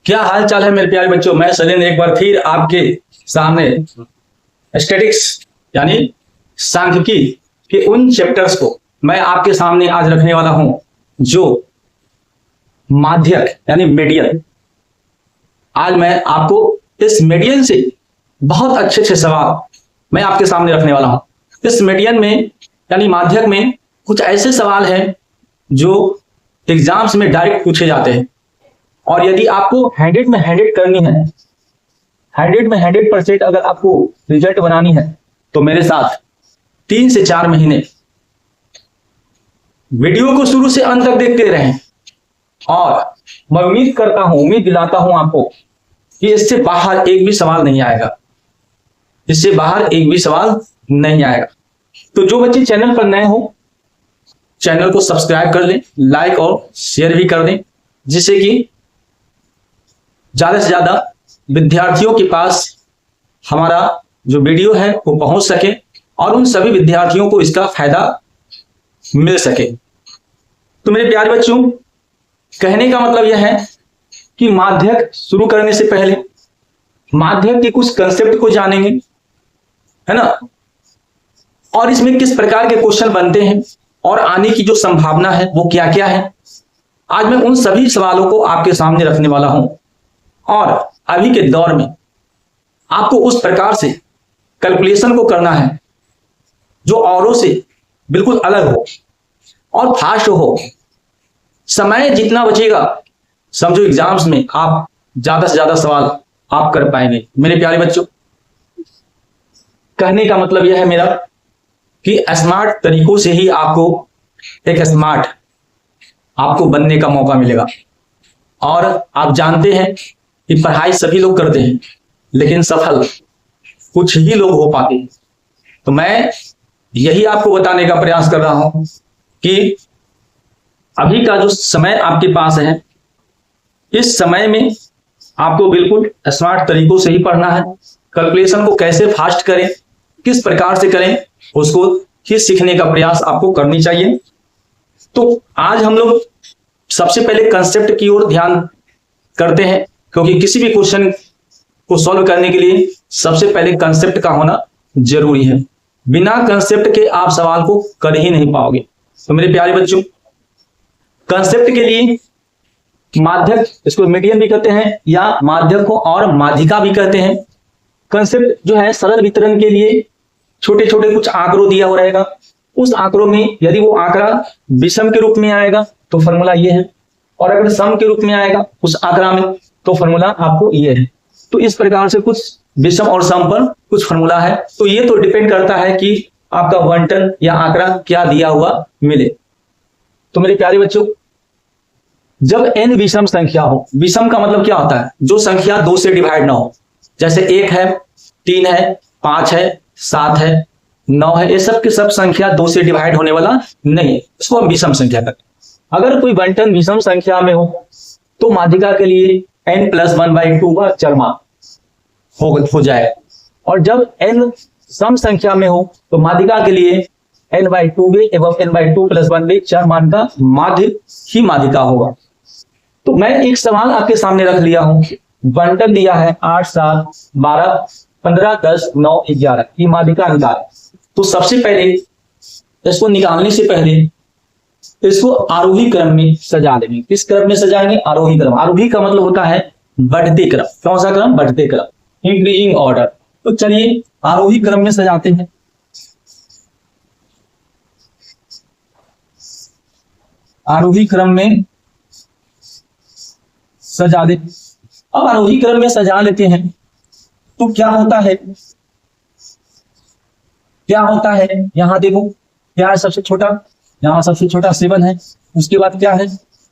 क्या हाल चाल है मेरे प्यारे बच्चों। मैं शैलेंद्र एक बार फिर आपके सामने स्टैटिक्स यानी सांख्यिकी के उन चैप्टर्स को मैं आपके सामने आज रखने वाला हूं जो माध्यक यानी मीडियन। आज मैं आपको इस मीडियन से बहुत अच्छे अच्छे सवाल मैं आपके सामने रखने वाला हूं। इस मीडियन में यानी माध्यक में कुछ ऐसे सवाल हैं जो एग्जाम्स में डायरेक्ट पूछे जाते हैं, और यदि आपको 100 में 100 करनी है, 100 में 100% अगर आपको रिजल्ट बनानी है तो मेरे साथ 3 से 4 महीने वीडियो को शुरू से अंत तक देखते रहें। और मैं उम्मीद दिलाता हूं आपको कि इससे बाहर एक भी सवाल नहीं आएगा, इससे बाहर एक भी सवाल नहीं आएगा। तो जो बच्चे चैनल पर नए हो चैनल को सब्सक्राइब कर लें, लाइक और शेयर भी कर दें, जिससे कि ज्यादा से ज्यादा विद्यार्थियों के पास हमारा जो वीडियो है वो पहुंच सके और उन सभी विद्यार्थियों को इसका फायदा मिल सके। तो मेरे प्यारे बच्चों, कहने का मतलब यह है कि माध्यक शुरू करने से पहले माध्यक के कुछ कंसेप्ट को जानेंगे, है ना, और इसमें किस प्रकार के क्वेश्चन बनते हैं और आने की जो संभावना है वो क्या क्या है। आज मैं उन सभी सवालों को आपके सामने रखने वाला हूं, और अभी के दौर में आपको उस प्रकार से कैलकुलेशन को करना है जो औरों से बिल्कुल अलग हो और फास्ट हो। समय जितना बचेगा समझो एग्जाम्स में आप ज्यादा से ज्यादा सवाल आप कर पाएंगे। मेरे प्यारे बच्चों, कहने का मतलब यह है मेरा कि स्मार्ट तरीकों से ही आपको एक स्मार्ट आपको बनने का मौका मिलेगा। और आप जानते हैं कि पढ़ाई सभी लोग करते हैं लेकिन सफल कुछ ही लोग हो पाते हैं। तो मैं यही आपको बताने का प्रयास कर रहा हूं कि अभी का जो समय आपके पास है, इस समय में आपको बिल्कुल स्मार्ट तरीकों से ही पढ़ना है। कैलकुलेशन को कैसे फास्ट करें, किस प्रकार से करें, उसको ही सीखने का प्रयास आपको करनी चाहिए। तो आज हम लोग सबसे पहले कंसेप्ट की ओर ध्यान करते हैं, क्योंकि किसी भी क्वेश्चन को सॉल्व करने के लिए सबसे पहले कंसेप्ट का होना जरूरी है। बिना कंसेप्ट के आप सवाल को कर ही नहीं पाओगे। तो मेरे प्यारे बच्चों, कंसेप्ट के लिए माध्यक, इसको मीडियन भी कहते हैं या माध्यक को और माध्यिका भी कहते हैं। कंसेप्ट जो है सरल वितरण के लिए छोटे छोटे कुछ आंकड़ों दिया हो रहेगा। उस आंकड़ों में यदि वो आंकड़ा विषम के रूप में आएगा तो फॉर्मूला ये है, और अगर सम के रूप में आएगा उस आंकड़ा में तो फॉर्मूला आपको ये है। तो इस प्रकार से कुछ विषम और सम पर कुछ फॉर्मूला है। तो ये तो डिपेंड करता है कि आपका बंटन या आंकड़ा क्या दिया हुआ मिले। तो मेरे प्यारे बच्चों, जब n विषम संख्या हो, विषम का मतलब क्या होता है, जो संख्या 2 से डिवाइड ना हो, जैसे 1 है, 3 है, 5 है, 7 है, 9 है, ये सब की सब संख्या 2 से डिवाइड होने वाला नहीं, इसको हम विषम संख्या कहते हैं। अगर कोई बंटन विषम संख्या में हो तो माध्यिका के लिए n+1/2 का चरमान हो जाएगा, और जब n सम संख्या में हो तो माध्यिका के लिए n/2 एवं n/2+1 चरमान का माध्य ही माध्यिका होगा। तो मैं एक सवाल आपके सामने रख लिया हूं, बंटन दिया है 8, 7, 12, 15, 10, 9, 11 की माध्यिका निकालें। तो सबसे पहले इसको निकालने से पहले इसको आरोही क्रम में सजा देंगे। किस क्रम में सजाएंगे? आरोही क्रम। आरोही का मतलब होता है बढ़ते क्रम। कौन सा क्रम? बढ़ते क्रम, इंक्रीजिंग ऑर्डर। तो चलिए आरोही क्रम में सजाते हैं। आरोही क्रम में सजा दे। अब आरोही क्रम में सजा लेते हैं तो क्या होता है, यहां देखो क्या है सबसे छोटा, यहां सबसे छोटा 7 है, उसके बाद क्या है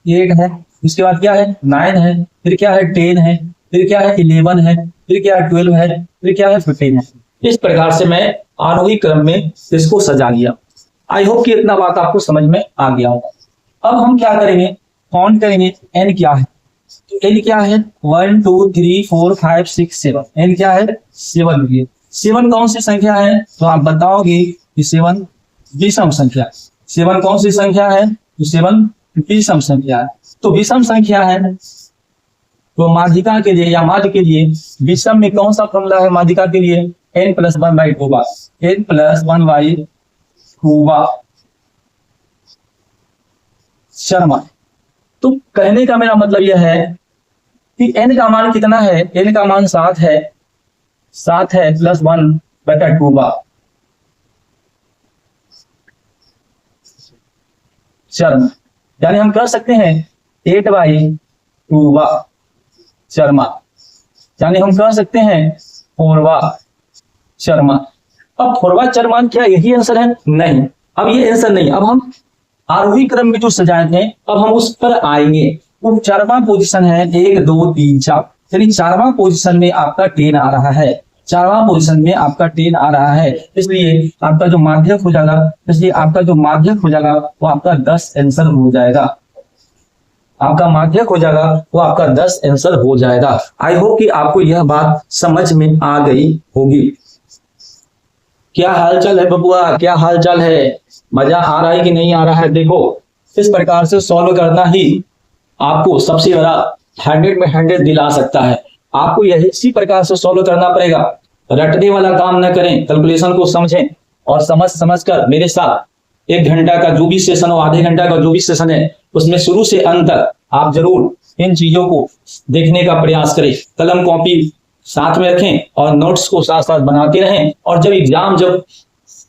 8 है, उसके बाद क्या है 9 है, फिर क्या है 10 है, फिर क्या है 11 है, फिर क्या है 12 है, फिर क्या है 15 है। इस प्रकार से मैं आरोही क्रम में इसको सजा लिया। आई होप कि इतना बात आपको समझ में आ गया होगा। अब हम क्या करेंगे, काउंट करेंगे n क्या है। तो n क्या है 1 2 3 4 5 6 7। n क्या है 7। 7 कौन सी संख्या है, तो आप बताओगे कि 7 विषम संख्या है। 7 कौन सी संख्या है, तो 7 विषम संख्या है। तो विषम संख्या है तो माध्यिका के लिए या माध्य के लिए विषम में कौन सा फॉर्मूला है माध्यिका के लिए? n+1/2 बार, n+1/2 बार चरमान। तो कहने का मेरा मतलब यह है कि n का मान कितना है? n का मान 7 है, 7 है +1/2 बार चरमान, यानी हम कह सकते हैं 8/2 बार चरमान, यानी हम कह सकते हैं 4वां चरमान। अब 4वां चरमान क्या यही आंसर है? नहीं, अब ये आंसर नहीं। अब हम आरोही क्रम में जो सजाए थे अब हम उस पर आएंगे। वो 4वां पोजीशन है 1 2 3 4, यानी 4वां पोजीशन में आपका 10 आ रहा है, 4वां पोजीशन में आपका 10 आ रहा है। इसलिए आपका जो माध्यक हो जाएगा, इसलिए आपका जो माध्यक हो जाएगा वो आपका 10 आंसर हो जाएगा, आपका माध्यक हो जाएगा वो आपका 10 आंसर हो जाएगा। आई होप कि आपको यह बात समझ में आ गई होगी। क्या हालचाल है बबुआ, क्या हालचाल है? मजा आ रहा है कि नहीं आ रहा है? देखो इस प्रकार से सॉल्व करना ही आपको सबसे बड़ा 100 में 100 दिला सकता है। आपको यही इसी प्रकार से सॉल्व करना पड़ेगा, रटने वाला काम न करें, कैलकुलेशन को समझें और समझ कर मेरे साथ 1 घंटा का जो भी सेशन हो, आधे घंटा का जो भी सेशन है उसमें शुरू से अंत तक आप जरूर इन चीजों को देखने का प्रयास करें। कलम कॉपी साथ में रखें और नोट्स को साथ साथ बनाते रहें, और जब एग्जाम जब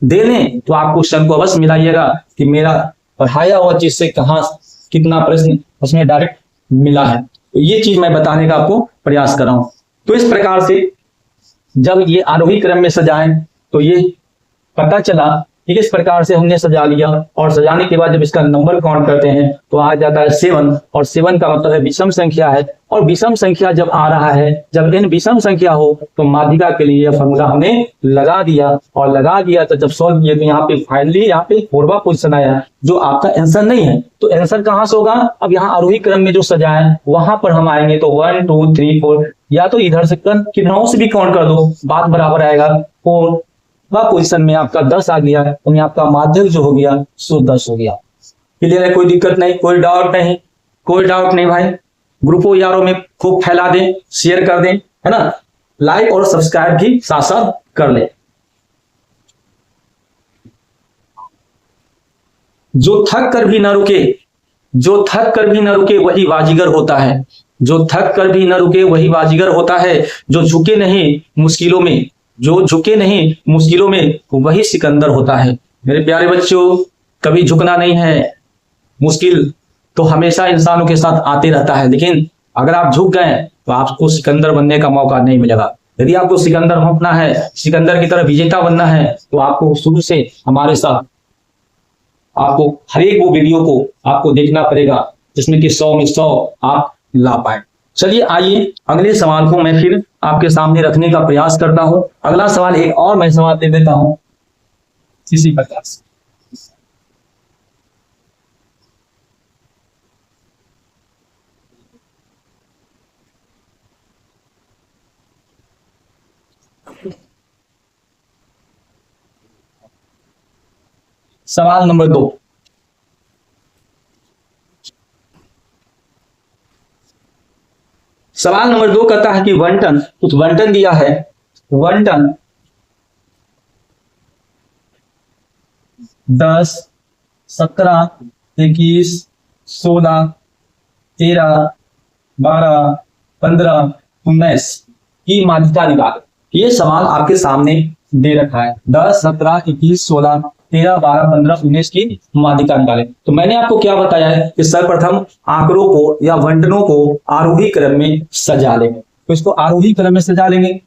दे लें तो आप क्वेश्चन को अवश्य मिलाइएगा कि मेरा पढ़ाया हुआ चीज से कहाँ कितना प्रश्न उसमें डायरेक्ट मिला है। तो ये चीज मैं बताने का आपको प्रयास कर रहा हूं। तो इस प्रकार से जब ये आरोही क्रम में सजाएं तो ये पता चला कि इस प्रकार से हमने सजा लिया, और सजाने के बाद जब इसका नंबर काउंट करते हैं तो आ जाता है 7, और 7 का मतलब है विषम संख्या है। और विषम संख्या जब आ रहा है, जब n विषम संख्या हो तो माध्यिका के लिए यह फॉर्मूला हमने लगा दिया, और लगा दिया तो जब सॉल्व किया तो यहाँ पे फाइनली यहाँ पे 4वां पोजीशन आया जो आपका आंसर नहीं है। तो आंसर कहाँ से होगा? अब यहाँ आरोही क्रम में जो सजाए वहां पर हम आएंगे तो 1 2 3 4, या तो इधर से कितनों से भी काउंट कर दो, बात बराबर आएगा। 4वां पोजीशन में आपका 10 आ गया, तो आपका माध्यक जो हो गया सो 10 हो गया। क्लियर है? कोई दिक्कत नहीं, कोई डाउट नहीं, कोई डाउट नहीं भाई। ग्रुपों यारों में खूब फैला दें, शेयर कर दें, है ना, लाइक और सब्सक्राइब भी साथ साथ कर ले। जो थक कर भी न रुके, जो थक कर भी न रुके वही बाजीगर होता है, जो थक कर भी न रुके वही बाजीगर होता है, जो झुके नहीं मुश्किलों में, जो झुके नहीं मुश्किलों में वही सिकंदर होता है। मेरे प्यारे बच्चों, कभी झुकना नहीं है, मुश्किल तो हमेशा इंसानों के साथ आते रहता है, लेकिन अगर आप झुक गए तो आपको सिकंदर बनने का मौका नहीं मिलेगा। यदि आपको सिकंदर होना है, सिकंदर की तरह विजेता बनना है, तो आपको शुरू से हमारे साथ आपको हर एक वो वीडियो को आपको देखना पड़ेगा जिसमें कि 100 में 100 आप ला पाए। चलिए आइए अगले सवाल को मैं फिर आपके सामने रखने का प्रयास करता हूं। अगला सवाल एक और मैं सवाल दे देता हूं इसी प्रकार से। सवाल नंबर 2, सवाल नंबर 2 कहता है कि 1 टन, कुछ 1 टन दिया है, 1 टन 10 17 21 16 13 12 15 19 की माध्यिका निकाल। ये सवाल आपके सामने दे रखा है, 10 17 21 16 13 12 15 19 की माध्यिका निकालें। तो मैंने आपको क्या बताया है कि सर्वप्रथम आंकड़ों को या वंटनों को आरोही क्रम में सजा लेंगे। तो इसको आरोही क्रम में सजा लेंगे,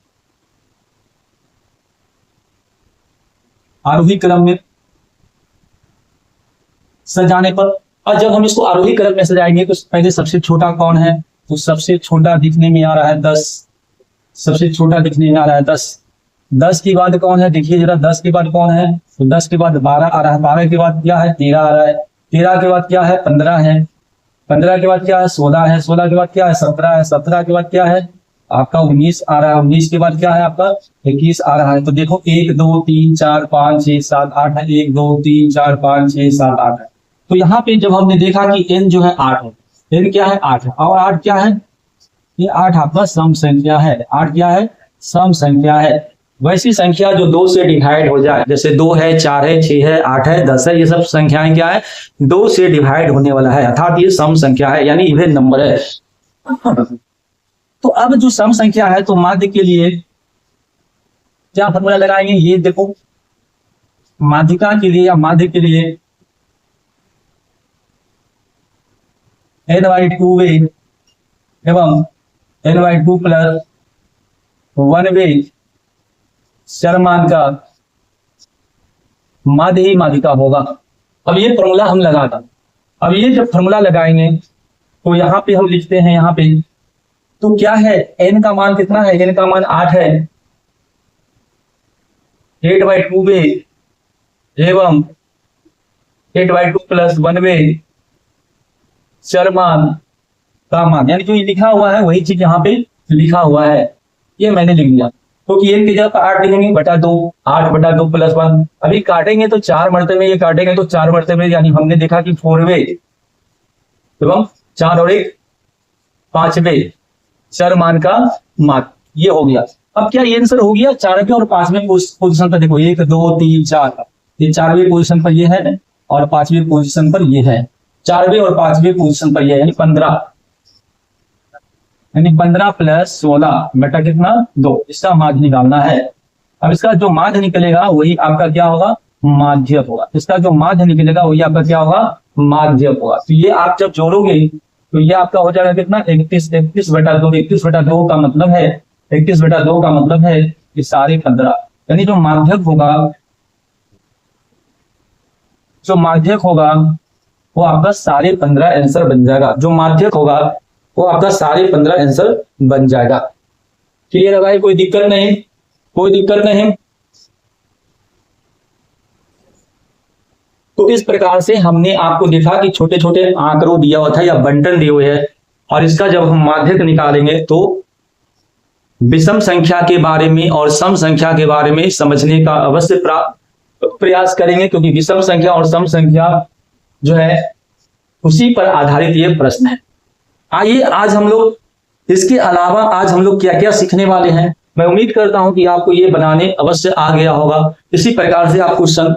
आरोही क्रम में सजाने पर, और जब हम इसको आरोही क्रम में सजाएंगे तो पहले सबसे छोटा कौन है? तो सबसे छोटा दिखने में आ रहा है 10, सबसे छोटा दिखने में आ रहा है 10। 10 के बाद कौन है? देखिए जरा 10 के बाद कौन है? तो 10 के बाद 12 आ रहा है, 12 के बाद क्या है? 13 आ रहा है, 13 के बाद क्या है? 15 है, 15 के बाद क्या है? 16 है, 16 के बाद क्या है? 17 है, 17 के बाद क्या है? आपका 19 आ रहा है, 19 के बाद क्या है? आपका 21 आ रहा है। तो देखो 1 2 3 4 5 6 7 8 है, 1 2 3 4 5 6 7 8 है। तो यहाँ पे जब हमने देखा कि n जो है 8 है, n क्या है? 8 है, और 8 क्या है? ये 8 आपका सम संख्या है। 8 क्या है? सम संख्या है। वैसी संख्या जो 2 से डिवाइड हो जाए, जैसे 2 है, 4 है, 6 है, 8 है, 10 है, ये सब संख्याएं क्या है? 2 से डिवाइड होने वाला है, अर्थात ये सम संख्या है, यानी इवन नंबर है। तो अब जो सम संख्या है, तो माध्य के लिए क्या फॉर्मूला लगाएंगे? ये देखो, माध्यिका के लिए या माध्य के लिए n/2 वे एवं n/2 प्लस 1 वे चरमान का माध्य ही माध्यिका होगा। अब ये फॉर्मूला हम लगाता, अब ये जब फॉर्मूला लगाएंगे तो यहां पे हम लिखते हैं, यहां पे तो क्या है? n का मान कितना है? n का मान 8 है। 8/2 वे एवं 8/2 प्लस 1 वे चरमान का मान, यानी जो ये लिखा हुआ है वही चीज यहाँ पे लिखा हुआ है, ये मैंने लिख दिया। तो कि n की जगह 8 लिखेंगे बटा 2, 8/2 प्लस 1। अभी काटेंगे तो 4 मरतबे, ये काटेंगे तो 4 मरतबे, यानी हमने देखा कि 4 वे एवं 4 और 1 5 वे चरमान का मान, ये हो गया। अब क्या ये आंसर हो गया? 4वें और 5वें पोजीशन पर देखो, 1 2 3 4, ये 4वें पोजीशन पर ये है और 5वें पोजीशन पर ये है। 4वें और 5वें पोजीशन पर ये, यानी 15, यानी 15 प्लस 16 बटा कितना? 2, इसका माध्य निकालना है। अब इसका जो माध्य निकलेगा वही आपका क्या होगा? माध्यक होगा। इसका जो माध्य निकलेगा वही आपका क्या होगा? माध्यक होगा। तो ये आप जब जोड़ोगे तो ये आपका हो जाएगा कितना? 31/2। 31/2 का मतलब है, 31/2 का मतलब है कि सारे 15, यानी जो माध्यक होगा, जो माध्यक होगा वो आपका सारे 15 आंसर बन जाएगा। जो माध्यक होगा वो आपका सारे 15 आंसर बन जाएगा। क्लियर है भाई? कोई दिक्कत नहीं, कोई दिक्कत नहीं। तो इस प्रकार से हमने आपको देखा कि छोटे छोटे आंकड़ों दिया हुआ था या बंटन दिए हुए हैं, और इसका जब हम माध्यक निकालेंगे तो विषम संख्या के बारे में और सम संख्या के बारे में समझने का अवश्य प्रयास करेंगे, क्योंकि विषम संख्या और सम संख्या जो है उसी पर आधारित ये प्रश्न है। आइए आज हम लोग इसके अलावा आज हम लोग क्या क्या सीखने वाले हैं। मैं उम्मीद करता हूं कि आपको ये बनाने अवश्य आ गया होगा। इसी प्रकार से आप क्वेश्चन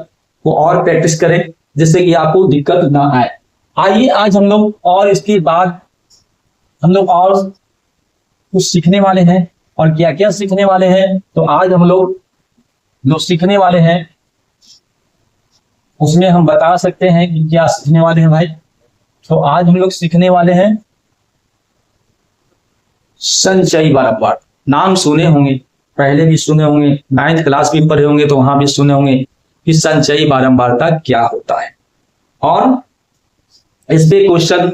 को और प्रैक्टिस करें जिससे कि आपको दिक्कत ना आए। आइए आज हम लोग और इसके बाद हम लोग और कुछ सीखने वाले हैं। और क्या क्या सीखने वाले हैं? तो आज हम लोग जो सीखने वाले हैं उसमें हम बता सकते हैं कि क्या सीखने वाले हैं भाई। तो आज हम लोग सीखने वाले हैं संचयी बारंबार। नाम सुने होंगे, पहले भी सुने होंगे, 9th क्लास भी पढ़े होंगे तो वहां भी सुने होंगे कि संचयी बारंबारता क्या होता है और इस पे क्वेश्चन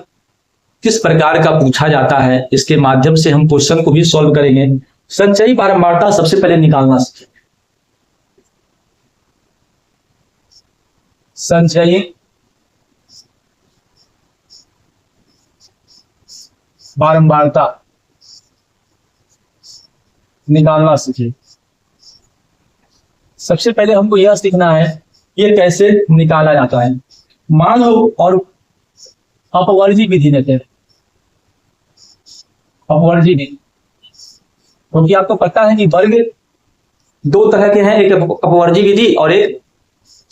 किस प्रकार का पूछा जाता है। इसके माध्यम से हम क्वेश्चन को भी सॉल्व करेंगे। संचयी बारंबारता सबसे पहले निकालना सीखें। संचयी बारंबारता निकालना सीखें। सबसे पहले हमको यह सीखना है ये कैसे निकाला जाता है। मान लो और अपवर्जी विधि देते हैं, अपवर्जी विधि, क्योंकि आपको पता है कि वर्ग दो तरह के हैं, एक अपवर्जी विधि और एक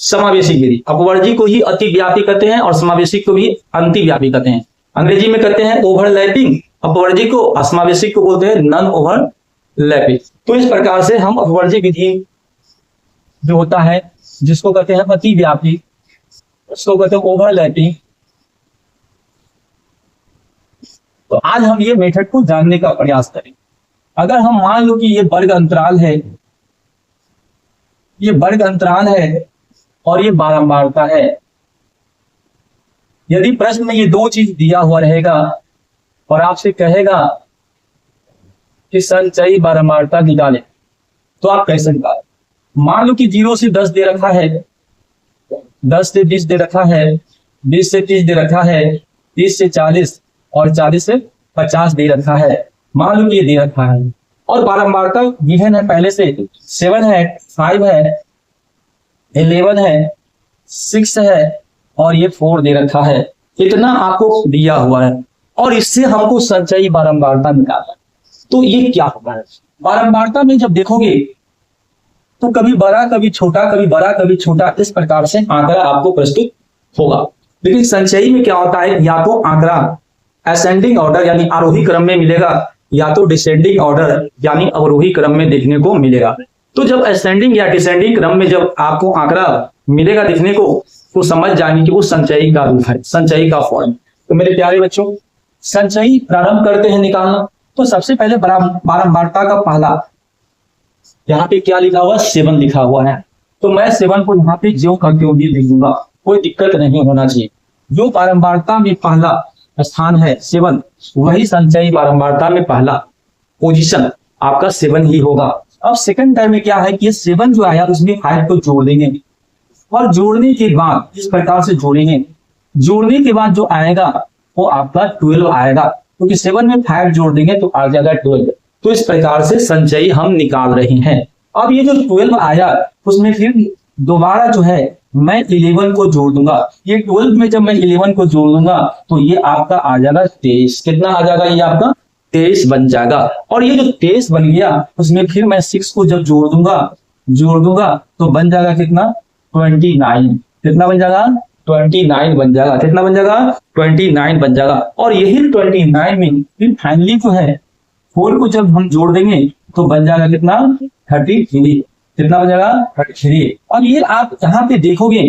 समावेशी विधि। अपवर्जी को ही अतिव्यापी कहते हैं और समावेशी को भी अंतिव्यापी कहते हैं। अंग्रेजी में कहते हैं ओवरलैपिंग अपवर्जी को, समावेशी को बोलते हैं नॉन ओवरलैपिंग। तो इस प्रकार से हम अपवर्जी विधि जो होता है जिसको कहते हैं अतिव्यापी, उसको कहते हैं ओवरलैपिंग। तो आज हम ये मेथड को जानने का प्रयास करें। अगर हम मान लो कि ये वर्ग अंतराल है, ये वर्ग अंतराल है और ये बारंबारता है। यदि प्रश्न में ये दो चीज दिया हुआ रहेगा और आपसे कहेगा कि संचयी बारंबारता निकालें, तो आप कैसे निकालें? मान लो कि 0 से 10 दे रखा है, 10 से 20 दे रखा है, 20 से 30 दे रखा है, 30 से 40 और 40 से 50 दे रखा है। मान लो ये दे रखा है और बारंबारता गिवन है पहले से 7 है, 5 है, 11 है, 6 है और ये 4 दे रखा है। इतना आपको दिया हुआ है और इससे हमको संचयी बारंबारता निकालना। तो ये क्या होगा? बारंबारता में जब देखोगे तो कभी बड़ा कभी छोटा, कभी बड़ा कभी छोटा, इस प्रकार से आंकड़ा आपको प्रस्तुत होगा। लेकिन संचयी में क्या होता है, या तो आंकड़ा असेंडिंग ऑर्डर यानी आरोही क्रम में मिलेगा, या तो डिसेंडिंग ऑर्डर यानी अवरोही क्रम में देखने को मिलेगा। तो जब असेंडिंग या डिसेंडिंग क्रम में जब आपको आंकड़ा मिलेगा देखने को, तो समझ जाएंगे कि वो संचयी का रूप है, संचयी का फॉर्म। तो मेरे प्यारे बच्चों, संचयी प्रारंभ करते हैं निकालना। तो सबसे पहले बारंबारता का पहला, यहाँ पे क्या लिखा हुआ, 7 लिखा हुआ है। तो मैं 7 को यहाँ पे ज्यों का त्यों भी लिख दूंगा, कोई दिक्कत नहीं होना चाहिए। जो बारंबारता में पहला स्थान है 7, वही संचयी बारंबारता में पहला पोजीशन आपका 7 ही होगा। अब सेकंड टाइम में क्या है कि 7 जो आया उसमें 5 को जोड़ देंगे, और जोड़ने के बाद इस प्रकार से जोड़ेंगे, जोड़ने के बाद जो आएगा वो आपका 12 आएगा, क्योंकि 7 में 5 जोड़ देंगे तो आ जाएगा 12। तो इस प्रकार से संचयी हम निकाल रहे हैं। अब ये जो 12 आया उसमें फिर दोबारा जो है मैं 11 को जोड़ दूंगा। ये 12 में जब मैं 11 को जोड़ दूंगा तो ये आपका आ जाएगा 23। कितना आ जाएगा, ये आपका 23 बन जाएगा। और ये जो 23 बन गया उसमें फिर मैं 6 को जब जोड़ दूंगा तो बन जाएगा कितना, 29। कितना बन जाएगा, 29 बन जाएगा। कितना बन जाएगा, 29 बन जाएगा। और यही 29 में फिर फाइनली जो है 4 को जब हम जोड़ देंगे तो बन जाएगा कितना, 33। कितना बन जाएगा, 33। और ये आप यहाँ पे देखोगे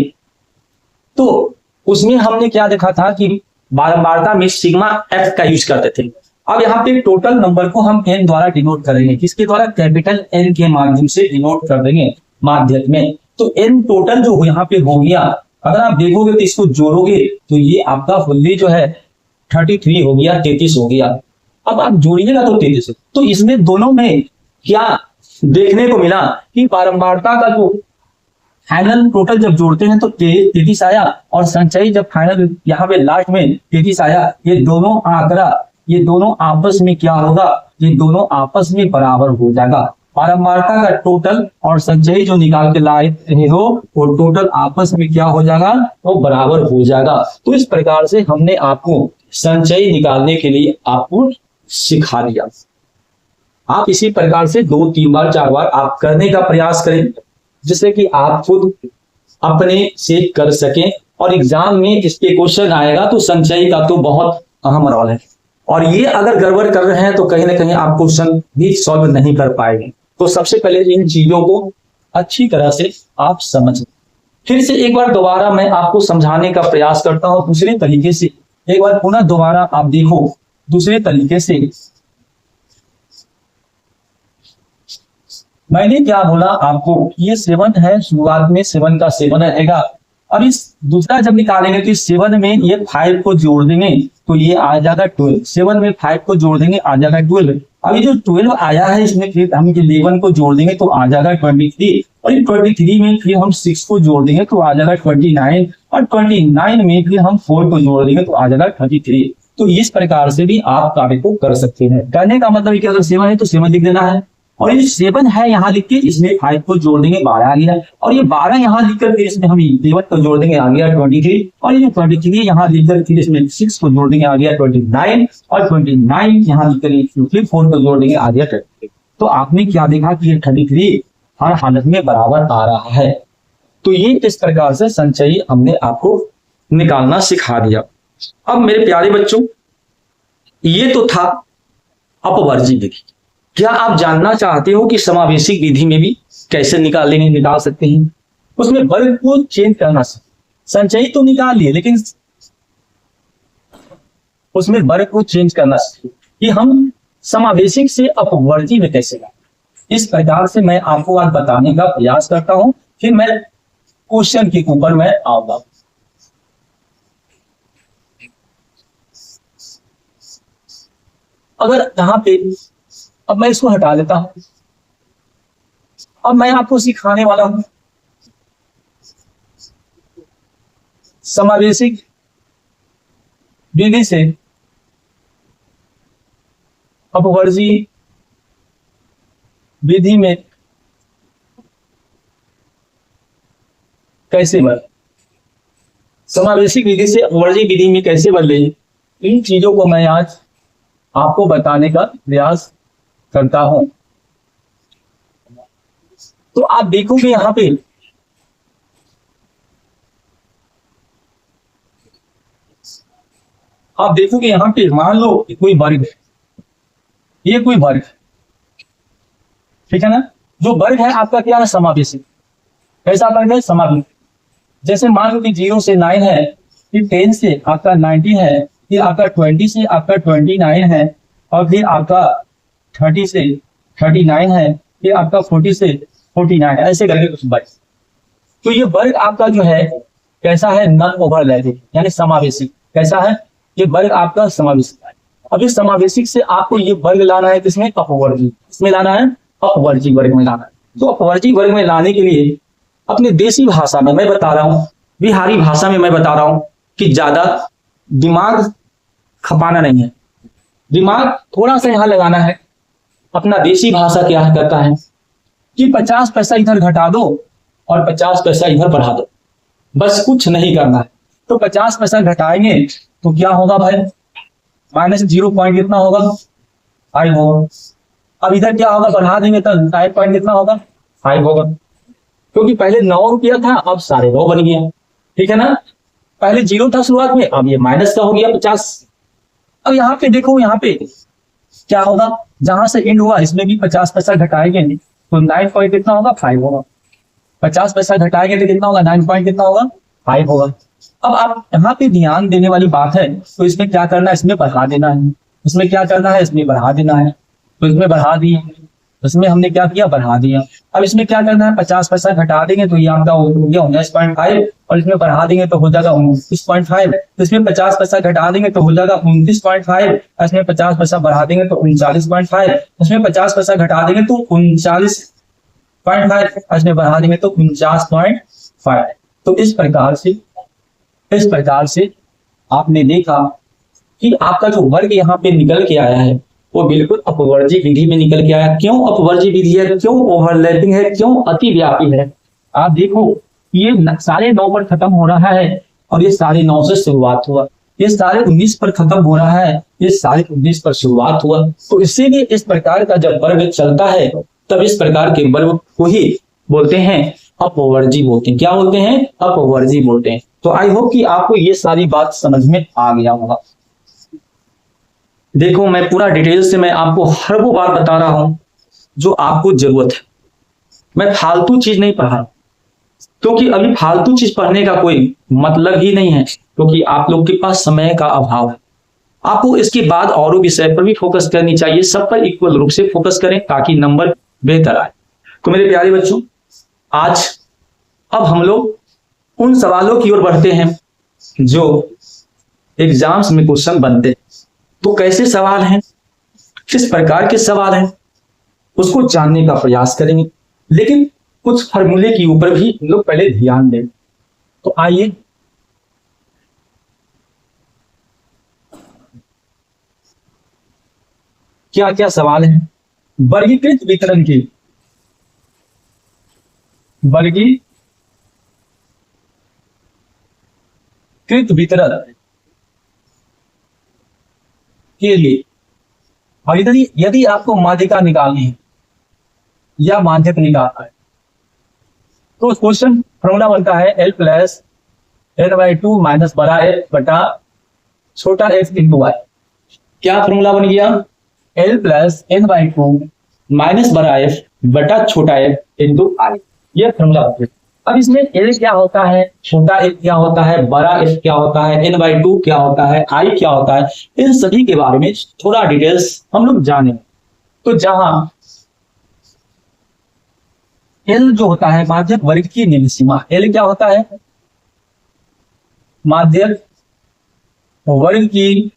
तो उसमें हमने क्या देखा था कि बारंबारता में सिग्मा एफ का यूज करते थे। अब यहाँ पे टोटल नंबर को हम एन द्वारा डिनोट करेंगे, किसके द्वारा, कैपिटल एन के माध्यम से डिनोट कर देंगे माध्यक में। तो एन टोटल जो यहाँ पे हो गया, अगर आप देखोगे तो इसको जोड़ोगे तो ये आपका फुल्ली जो है 33 हो गया, 33 हो गया। अब आप जोड़िएगा तो 33। तो इसमें दोनों में क्या देखने को मिला कि बारंबारता का जो फाइनल टोटल जब जोड़ते हैं तो 33 आया, और संचयी जब फाइनल यहाँ पे लास्ट में 33 आया। ये दोनों आंकड़ा, ये दोनों आपस में क्या होगा, ये दोनों आपस में बराबर हो जाएगा। बारंबारता का टोटल और संचयी जो निकाल के लाए हो वो टोटल आपस में क्या हो जाएगा, वो बराबर हो जाएगा। तो इस प्रकार से हमने आपको संचयी निकालने के लिए आपको सिखा दिया। आप इसी प्रकार से 2, 3 बार 4 बार आप करने का प्रयास करें, जिससे कि आप खुद अपने से कर सकें। और एग्जाम में इसके क्वेश्चन आएगा तो संचयी का तो बहुत अहम रोल है, और ये अगर गड़बड़ कर रहे हैं तो कहीं ना कहीं आप क्वेश्चन भी सॉल्व नहीं कर पाएंगे। तो सबसे पहले इन चीजों को अच्छी तरह से आप समझें। फिर से एक बार दोबारा मैं आपको समझाने का प्रयास करता हूं दूसरे तरीके से। एक बार पुनः दोबारा आप देखो दूसरे तरीके से। मैंने क्या बोला आपको, ये 7 है, शुरुआत में 7 का 7 रहेगा। अब इस दूसरा जब निकालेंगे तो इस 7 में ये 5 को जोड़ देंगे तो ये आ जाएगा 12। 7 में 5 को जोड़ देंगे आ जाएगा 12। अभी जो 12 आया है इसमें फिर हम 11 को जोड़ देंगे तो आ जाएगा 23, और 23 में फिर हम 6 को जोड़ देंगे तो आ जाएगा 29, और 29 में फिर हम 4 को जोड़ देंगे तो आ जाएगा 33। तो इस प्रकार से भी आप कार्य को कर सकते हैं। करने का मतलब कि अगर 7 है तो 7 लिख देना है, और ये 7 है यहाँ लिख के इसमें 5 को जोड़ देंगे 12 आ गया, और ये 12 यहाँ लिख कर फिर इसमें हम 11 को जोड़ देंगे आ गया 23, और ये 23 यहाँ लिख कर फिर इसमें 6 को जोड़ देंगे आ गया 29, और 29 यहाँ लिख कर फिर 4 को जोड़ देंगे आ गया 33। तो आपने क्या देखा कि ये 33 हर हालत में बराबर आ रहा है। तो ये इस प्रकार से संचयी हमने आपको निकालना सिखा दिया। अब मेरे प्यारे बच्चों, ये तो था अपवर्जी विधि। क्या आप जानना चाहते हो कि समावेशिक विधि में भी कैसे निकाल सकते हैं? उसमें वर्ग को चेंज करना, संचयी तो निकाल लिए लेकिन उसमें वर्ग को चेंज करना कि हम समावेशिक से अपवर्जी में कैसे लाए। इस प्रकार से मैं आपको आज बताने का प्रयास करता हूं, फिर मैं क्वेश्चन के ऊपर मैं आऊंगा। अगर यहाँ पे अब मैं इसको हटा देता हूं, अब मैं आपको सिखाने वाला हूं समावेशिक विधि से अपवर्जी विधि में कैसे बदले, समावेशिक विधि से अपवर्जी विधि में कैसे बदले, इन चीजों को मैं आज आपको बताने का प्रयास करता हूं तो आप देखोगे यहां पे मान लो कोई वर्ग है, ये कोई वर्ग है, ठीक है ना। जो वर्ग है आपका क्या है, समावेशी। कैसा वर्ग है, समावेशी। जैसे मान लो कि 0 से 9 है, फिर 10 से आपका 19 है, फिर आपका 20 से आपका 29 है, और फिर आपका 30 से 39 है, फिर आपका 40 से 49 है, ऐसे करके कुछ वर्ग। तो ये वर्ग आपका जो है कैसा है, नॉन ओवरलैपिंग यानी समावेशी। कैसा है ये वर्ग आपका, समावेशी। अब इस समावेशी से आपको ये वर्ग लाना है किसमें, अपवर्गी। इसमें लाना है, अपवर्गी वर्ग में लाना है। तो अपवर्गी वर्ग में लाने के लिए अपने देसी भाषा में मैं बता रहा हूं, बिहारी भाषा में मैं बता रहा हूं कि ज्यादा दिमाग खपाना नहीं है, दिमाग थोड़ा सा यहां लगाना है। अपना देसी भाषा क्या करता है कि 50 पैसा इधर घटा दो और 50 पैसा इधर बढ़ा दो, बस कुछ नहीं करना है। तो 50 पैसा घटाएंगे तो क्या होगा भाई, माइनस 0 पॉइंट कितना होगा, 5 होगा। अब इधर क्या होगा, बढ़ा देंगे तो 5 पॉइंट कितना होगा, 5 होगा। क्योंकि पहले 9 रुपया था, अब 9.5 बन गया, ठीक है ना। पहले 0 था शुरुआत में, अब ये माइनस का हो गया 50। अब यहाँ पे देखो, यहाँ पे क्या होगा, जहां से एंड हुआ इसमें भी 50 पैसा घटाएंगे तो 9 पॉइंट कितना होगा, 5 होगा। 50 पैसा घटाएंगे तो कितना होगा, 9 पॉइंट कितना होगा, 5 होगा। अब आप यहाँ पे ध्यान देने वाली बात है, तो इसमें क्या करना है, इसमें बढ़ा देना है। इसमें क्या करना है, इसमें बढ़ा देना है। तो इसमें बढ़ा दिए, इसमें हमने क्या किया, बढ़ा दिया। अब इसमें क्या करना है, 50 पैसा घटा देंगे तो ये आपका हो गया 19.5, और इसमें बढ़ा देंगे तो हो जाएगा 29.5। तो इसमें 50 पैसा घटा देंगे तो हो जाएगा 29.5, इसमें 50 पैसा बढ़ा देंगे तो 39.5, इसमें 50 पैसा घटा देंगे तो 39.5, इसमें बढ़ा देंगे तो 49.5। तो इस प्रकार से आपने देखा कि आपका जो वर्ग यहाँ पे निकल के आया है वो बिल्कुल अपवर्जी विधि में निकल के आया। क्यों अपवर्जी विधि है, क्यों ओवरलैपिंग है, क्यों अतिव्यापी है। आप देखो ये 9.5 पर खत्म हो रहा है और ये 9.5 से शुरुआत हुआ, ये 19.5 पर खत्म हो रहा है, ये 19.5 पर शुरुआत हुआ। तो इसीलिए इस प्रकार का जब वर्ग चलता है तब इस प्रकार के वर्ग को ही बोलते हैं अपवर्जी बोलते हैं। क्या बोलते हैं, अपवर्जी बोलते हैं। तो आई होप कि आपको ये सारी बात समझ में आ गया होगा। देखो मैं पूरा डिटेल से मैं आपको हर वो बात बता रहा हूं जो आपको जरूरत है। मैं फालतू चीज नहीं पढ़ा रहा, क्योंकि अभी फालतू चीज पढ़ने का कोई मतलब ही नहीं है, क्योंकि आप लोग के पास समय का अभाव है। आपको इसके बाद और विषय पर भी फोकस करनी चाहिए, सब पर इक्वल रूप से फोकस करें ताकि नंबर बेहतर आए। तो मेरे प्यारे बच्चों, आज अब हम लोग उन सवालों की ओर बढ़ते हैं जो एग्जाम्स में क्वेश्चन बनते हैं। तो कैसे सवाल हैं, किस प्रकार के सवाल हैं, उसको जानने का प्रयास करेंगे। लेकिन कुछ फॉर्मूले के ऊपर भी हम लोग पहले ध्यान दें। तो आइए क्या क्या सवाल हैं वर्गीकृत वितरण के, वर्गीकृत वितरण के लिए। और यदि आपको माध्यिका निकालनी है या माध्यक निकालना है तो क्वेश्चन फॉर्मूला बनता है L प्लस n/2 माइनस बड़ा F बटा छोटा f इंटू वाई। क्या फॉर्मूला बन गया, L प्लस n/2 माइनस बड़ा F बटा छोटा f इंटू आई। यह फॉर्मूला बन गया। अब इसमें L क्या होता है, छोटा f क्या होता है, बड़ा f क्या होता है, n/2 क्या होता है, I क्या होता है, इन सभी के बारे में थोड़ा डिटेल्स हम लोग जानेंगे। तो जहां L जो होता है माध्यक वर्ग की निम्न सीमा, L क्या होता है, माध्यक वर्ग की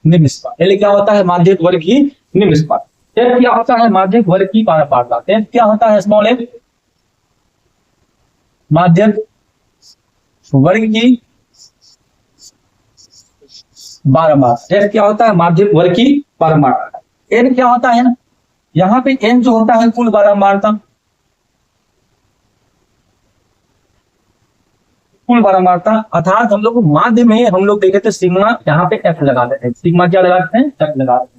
निम्न सीमा। L क्या होता है, माध्यक वर्ग की निम्न सीमा। F क्या होता है, माध्यक वर्ग की पारपारता। F क्या होता है, स्मॉल f माध्यक वर्ग की बारंबारता। F क्या होता है, माध्यक वर्ग की बारंबारता। N क्या होता है, यहां पे N जो होता है कुल बारंबारता, कुल बारंबारता। अर्थात हम लोग माध्य में हम लोग देखे थे सिग्मा, यहाँ पे F लगा देते हैं। सिग्मा क्या लगाते हैं, F लगा देते हैं।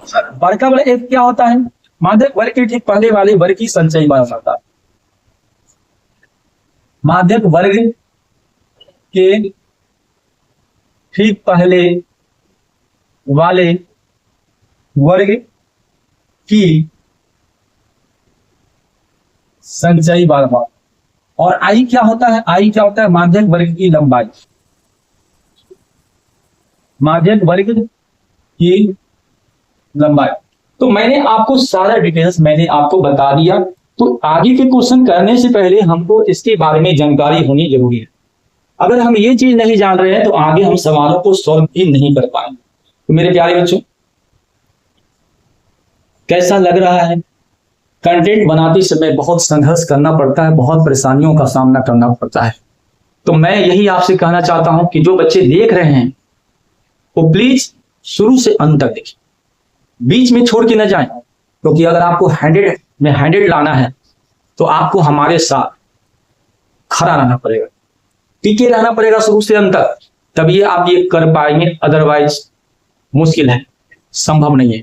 वर्ग का बड़ा एक क्या होता है, माध्यक वर्ग के ठीक पहले वाले वर्ग की संचयी बार होता है। माध्यक वर्ग के ठीक पहले वाले वर्ग की संचयी बार। और आई क्या होता है, आई क्या होता है, माध्यक वर्ग की लंबाई। माध्यक वर्ग की लंबाई। तो मैंने आपको सारा डिटेल्स मैंने आपको बता दिया। तो आगे के क्वेश्चन करने से पहले हमको इसके बारे में जानकारी होनी जरूरी है। अगर हम ये चीज नहीं जान रहे हैं तो आगे हम सवालों को सॉल्व भी नहीं कर पाएंगे। तो मेरे प्यारे बच्चों, कैसा लग रहा है? कंटेंट बनाते समय बहुत संघर्ष करना पड़ता है, बहुत परेशानियों का सामना करना पड़ता है। तो मैं यही आपसे कहना चाहता हूं कि जो बच्चे देख रहे हैं वो प्लीज शुरू से अंत तक देखें, बीच में छोड़ के न जाएं। क्योंकि अगर आपको 100 में 100 लाना है तो आपको हमारे साथ खड़ा रहना पड़ेगा, टिके रहना पड़ेगा शुरू से अंत तक, तभी आप ये कर पाएंगे। अदरवाइज मुश्किल है, संभव नहीं है।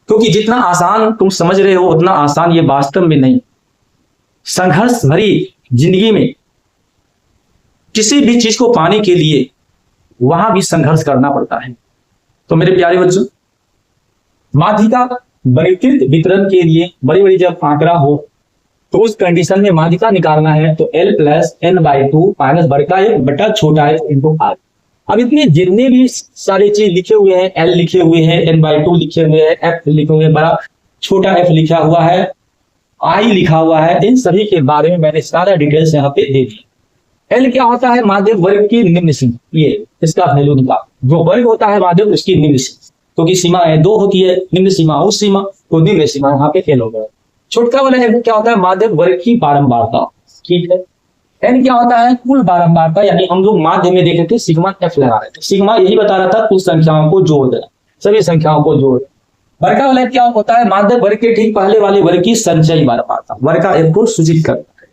क्योंकि जितना आसान तुम समझ रहे हो उतना आसान ये वास्तव में नहीं। संघर्ष भरी जिंदगी में किसी भी चीज को पाने के लिए वहां भी संघर्ष करना पड़ता है। तो मेरे प्यारे बच्चों, माध्यिका वर्गीकृत वितरण के लिए बड़ी बड़ी जब आंकड़ा हो तो उस कंडीशन में माध्यिका निकालना है तो L प्लस n/2 माइनस बड़का एक बटा छोटा है इंटू r। अब इतने जितने भी सारे चीज लिखे हुए हैं, L लिखे हुए हैं, n/2 लिखे हुए हैं, F लिखे हुए हैं, बड़ा छोटा f लिखा हुआ है, I लिखा हुआ है, इन सभी के बारे में मैंने सारा डिटेल्स यहाँ पे दे दिया। L क्या होता है, माध्यक वर्ग की निम्न सीमा, ये इसका वैल्यू निकाल। जो वर्ग होता है माध्यक उसकी निम्न सीमा, क्योंकि सीमा है 2 होती है, निम्न सीमा उस सीमा, तो निम्न सीमा यहाँ पे फेल हो गया। छोटका वाला है क्या होता है, माध्यक वर्ग की बारंबारता। ठीक है। एन क्या होता है, कुल बारंबारता, यानी हम लोग माध्य में देखे थे सिग्मा एफ लगा रहे थे। सिग्मा यही बता रहा था कुछ संख्याओं को जोड़ देना, सभी संख्याओं को जोड़। वर्ग वाला क्या होता है, माध्यक वर्ग के ठीक पहले वाले वर्ग की संचयी बारंबारता, वर्ग का एक को सूचित करता है।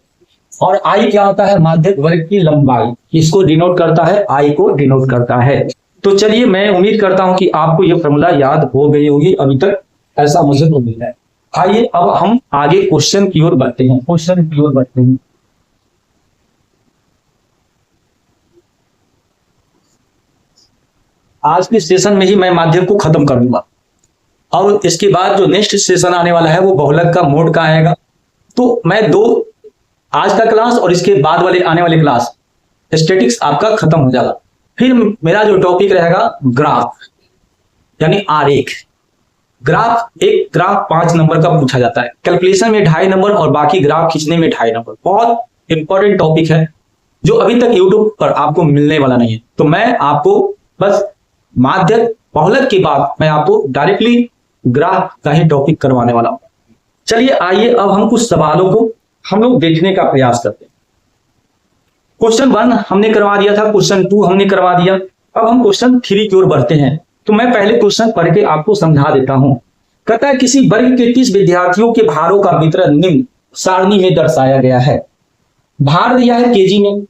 और आई क्या होता है, माध्यक वर्ग की लंबाई, इसको डिनोट करता है, आई को डिनोट करता है। तो चलिए, मैं उम्मीद करता हूं कि आपको यह फॉर्मूला याद हो गई होगी अभी तक, ऐसा मुझे उम्मीद है। आइए अब हम आगे क्वेश्चन की ओर बढ़ते हैं। क्वेश्चन की ओर बढ़ते हैं। आज के सेशन में ही मैं माध्यम को खत्म कर दूंगा और इसके बाद जो नेक्स्ट सेशन आने वाला है वो बहुलक का मोड का आएगा। तो मैं आज का क्लास और इसके बाद वाले आने वाले क्लास स्टैटिक्स आपका खत्म हो जाएगा। फिर मेरा जो टॉपिक रहेगा ग्राफ, यानी आरेख। एक ग्राफ 5 नंबर का पूछा जाता है, कैलकुलेशन में 2.5 नंबर और बाकी ग्राफ खींचने में 2.5 नंबर। बहुत इंपॉर्टेंट टॉपिक है जो अभी तक यूट्यूब पर आपको मिलने वाला नहीं है। तो मैं आपको बस माध्यक बहुलक के बाद मैं आपको डायरेक्टली ग्राफ का ही टॉपिक करवाने वाला हूं। चलिए आइए अब हम कुछ सवालों को हम लोग देखने का प्रयास करते हैं। क्वेश्चन 1 हमने करवा दिया था, क्वेश्चन 2 हमने करवा दिया। अब हम क्वेश्चन 3 की ओर बढ़ते हैं। तो मैं पहले क्वेश्चन पढ़ के आपको समझा देता हूं। कहता है किसी वर्ग के 30 विद्यार्थियों के भारों का वितरण निम्न सारणी में दर्शाया गया है। भार दिया है केजी में,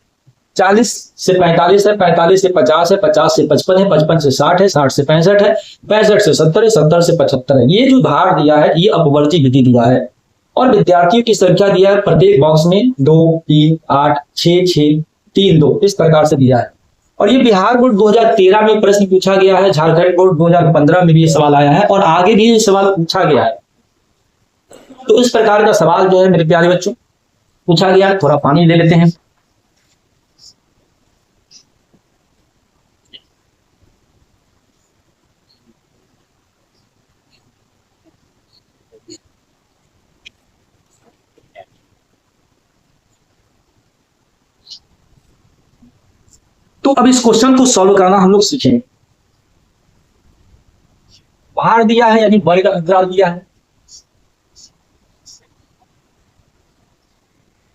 40 से 45 है, 45 से 50 है, 50 से 55 है, 55 से 60 है, 60 से 65 है, 65 से 70 है, 70 से 75 है। ये जो भार दिया है ये अपवर्ती विधि दिया है और विद्यार्थियों की संख्या दिया है प्रत्येक बॉक्स में 2, 3, 8, 6, 6, 3, 2 इस प्रकार से दिया है। और ये बिहार बोर्ड 2013 में प्रश्न पूछा गया है, झारखंड बोर्ड 2015 में भी ये सवाल आया है और आगे भी ये सवाल पूछा गया है। तो इस प्रकार का सवाल जो है मेरे प्यारे बच्चों पूछा गया है। थोड़ा पानी ले लेते हैं। तो अब इस क्वेश्चन को सॉल्व करना हम लोग सीखेंगे। भार दिया है यानी वर्ग अंतराल दिया है।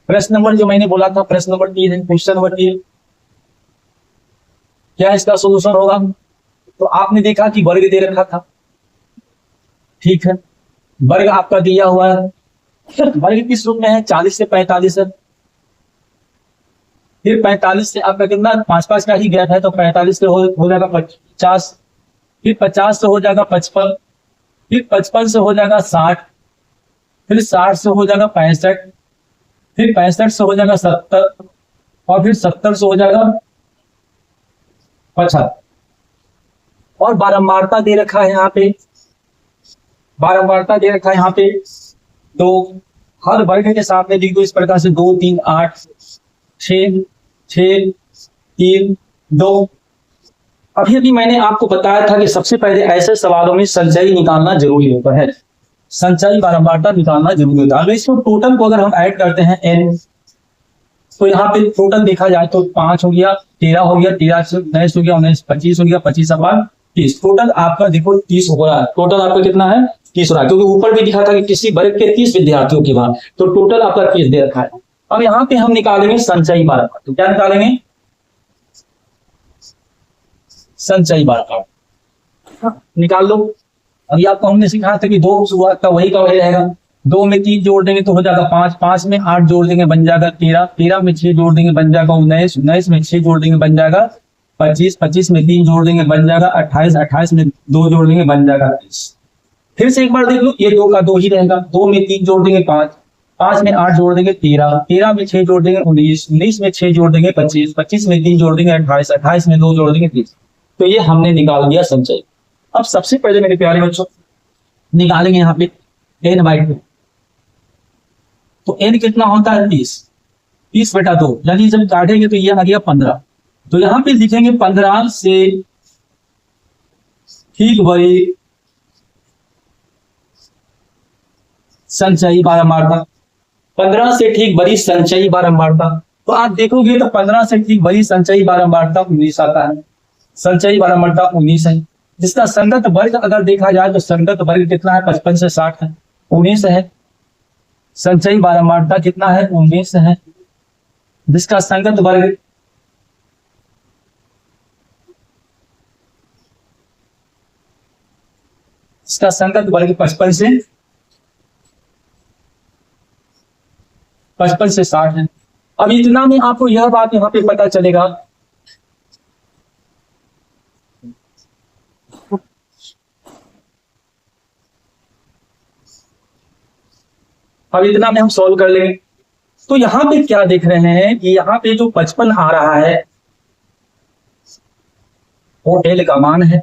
प्रश्न नंबर जो मैंने बोला था, प्रश्न नंबर 3 है, क्वेश्चन नंबर 3 क्या इसका सोल्यूशन होगा? तो आपने देखा कि वर्ग दे रखा था, ठीक है, वर्ग आपका दिया हुआ है। वर्ग किस रूप में है? 40 से 45 है। फिर 45 से आपका कितना 5-5 का ही गैप है तो 45 से हो जाएगा 50, फिर 50 से हो जाएगा 55, फिर 55 से हो जाएगा 60, फिर 60 से हो जाएगा 65, फिर 65 से हो जाएगा 70, और फिर 70 से हो जाएगा 75। और बारंबारता दे रखा है यहाँ पे, बारंबारता दे रखा है यहाँ पे। तो हर वर्ग के सामने लिख दो इस प्रकार से 2 3 8 6 6 3 2। अभी अभी मैंने आपको बताया था कि सबसे पहले ऐसे सवालों में संचयी निकालना जरूरी होता है, संचयी बारंबारता निकालना जरूरी होता है। अगर इसको टोटल को अगर हम ऐड करते हैं n, तो यहाँ पे टोटल देखा जाए तो 5 हो गया, 13 हो गया, 13 से 19 हो गया, 19 25 हो गया, 25 अपॉन 30, टोटल आपका देखो 30 हो रहा है। टोटल आपका कितना है? 30 हो रहा है, क्योंकि ऊपर भी दिखा था कि किसी वर्ग के 30 विद्यार्थियों की बात, तो टोटल आपका 30 दे रखा है। अब यहाँ पे हम निकालेंगे संचयी बारंबारता। तो क्या निकालेंगे? संचयी बारंबारता निकाल लो। अभी आपको हमने सिखाया था कि 2 शुरुआत का वही रहेगा, 2 में 3 जोड़ देंगे तो हो जाएगा 5, 5 में 8 जोड़ देंगे बन जाएगा 13, 13 में 6 जोड़ देंगे बन जाएगा 19, 19 में 6 जोड़ देंगे बन जाएगा 25, 25 में 3 जोड़ देंगे बन जाएगा 28, 28 में 2 जोड़ देंगे बन जाएगा 30। फिर से एक बार देख लो, ये 2 का 2 ही रहेगा, 2 में 3 जोड़ देंगे 5, 5 में 8 जोड़ देंगे 13, 13 में 6 जोड़ देंगे 19, 19 में 6 जोड़ देंगे 25, 25 में 3 जोड़ देंगे 28, 28 में 2 जोड़ देंगे 30। तो ये हमने निकाल दिया संचय। अब सबसे पहले मेरे प्यारे बच्चों निकालेंगे यहाँ पे n/2। तो n कितना होता है? 30, 30/2, यानी जब काटेंगे तो ये आ गया 15। तो यहाँ पे लिखेंगे 15 से ठीक बड़ी संचयी बारंबारता, 15 से ठीक बड़ी संचयी बारंबारता। तो आप देखोगे तो 15 से ठीक बड़ी संचयी बारंबारता 19 आता है, संचयी बारंबारता 19 है। जिसका संगत वर्ग अगर देखा जाए तो संगत वर्ग कितना है? 55 से 60 है, 19 है। संचयी बारंबारता कितना है? 19 है। जिसका संगत वर्ग इसका संगत वर्ग 55 से 60 है। अब इतना में आपको यह बात यहाँ पे पता चलेगा अब इतना में हम सॉल्व कर लेंगे। तो यहाँ पे क्या देख रहे हैं कि यहाँ पे जो 55 आ रहा है वो एल का मान है।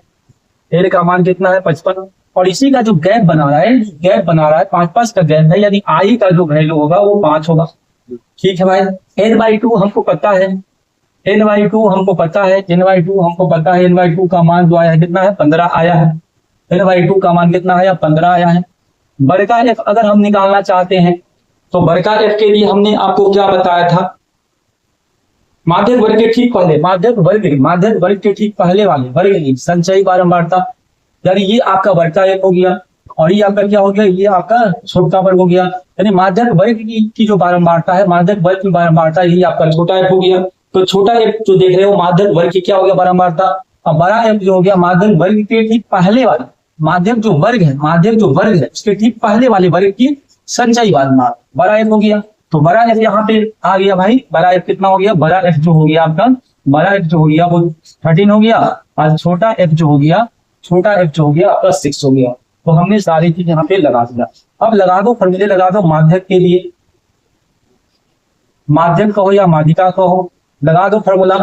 एल का मान कितना है? 55। और इसी का जो गैप बना रहा है, गैप बना रहा है 5 का गैप है, यानी आई का जो वैल्यू होगा वो 5 होगा। ठीक है भाई। n/2 हमको पता है, n/2 हमको पता है, n/2 हमको पता है। n/2 का मान जो आया है कितना है? 15 आया है। n/2 का मान कितना आया? 15 आया है। वर्गा एफ अगर हम निकालना चाहते हैं तो वर्गा एफ के लिए हमने आपको क्या बताया था? माध्यक वर्ग के ठीक पहले, माध्यक वर्ग के ठीक पहले वाले वर्ग की संचयी बारंबारता, यानी ये आपका वर्गा एफ हो गया और ये आपका क्या हो गया? ये आपका छोटा वर्ग हो गया। यानी माध्यक वर्ग की जो बारंबारता है, माध्यक वर्ग की बारंबारता यही आपका छोटा एफ हो गया। तो छोटा एफ जो देख रहे हो माध्यक वर्ग की क्या हो गया? बारंबारता। और बड़ा एफ जो हो गया माध्यक वर्ग के ठीक पहले वाले, माध्यक जो वर्ग है उसके ठीक पहले वाले वर्ग की संचयी बारंबारता, बड़ा एफ हो गया। तो बड़ा एफ यहाँ पे आ गया भाई। बड़ा एफ कितना हो गया? बड़ा एफ जो हो गया आपका, बड़ा एफ जो हो गया वो 13 हो गया और छोटा एफ जो हो गया आपका 6 हो गया। तो हमने सारी चीज यहाँ पे लगा दिया। अब लगा दो फॉर्मूले, लगा दो माध्यक के लिए, माध्यक कहो या माध्यिका कहो, लगा दो फॉर्मूला।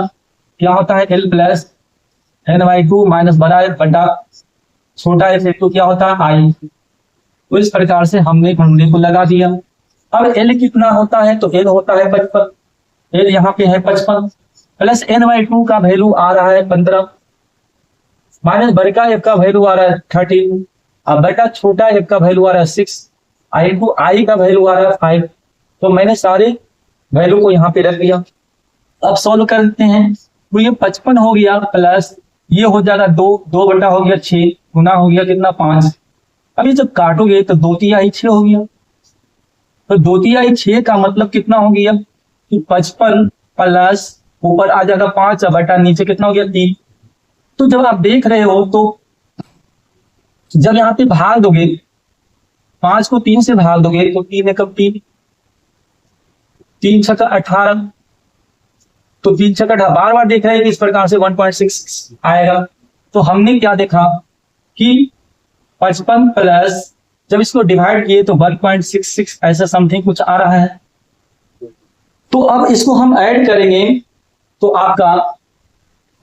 क्या होता है? L प्लस n/2 माइनस बड़ा एफ बटा छोटा एफ तो क्या होता है? आई। तो इस प्रकार से हमने फॉर्मूले को लगा दिया। अब L कितना होता है? तो L होता है 55। L यहाँ पे है 55 प्लस n/2 का वैल्यू आ रहा है 15 माइनस बड़का एफ का वैल्यू आ रहा है 13 और बटा छोटा एफ का वैल्यू आ रहा है 6, आई का वैल्यू आ रहा है 5। तो मैंने सारे वैल्यू को यहाँ पे रख दिया। अब सॉल्व करते हैं। तो ये 55 हो गया प्लस ये हो जाएगा 2 बटा हो गया 6 गुना हो गया कितना? 5। अभी जब काटोगे तो 2 तिहाई 6 हो गया। तो 2 तिहाई 6 का मतलब कितना हो गया? 55 प्लस ऊपर आ जाएगा 5 बटा नीचे कितना हो गया? 3। तो जब आप देख रहे हो तो जब यहाँ पे भाग दोगे 5 को 3 से भाग दोगे तो 3 एकम 3, 3 छक्का 18। तो 3 छक्का 18 बार बार देख रहे हैं कि इस प्रकार से 1.6 आएगा। तो हमने क्या देखा कि 55 प्लस, जब इसको डिवाइड किए तो 1.66 ऐसा समथिंग कुछ आ रहा है। तो अब इसको हम ऐड करेंगे तो आपका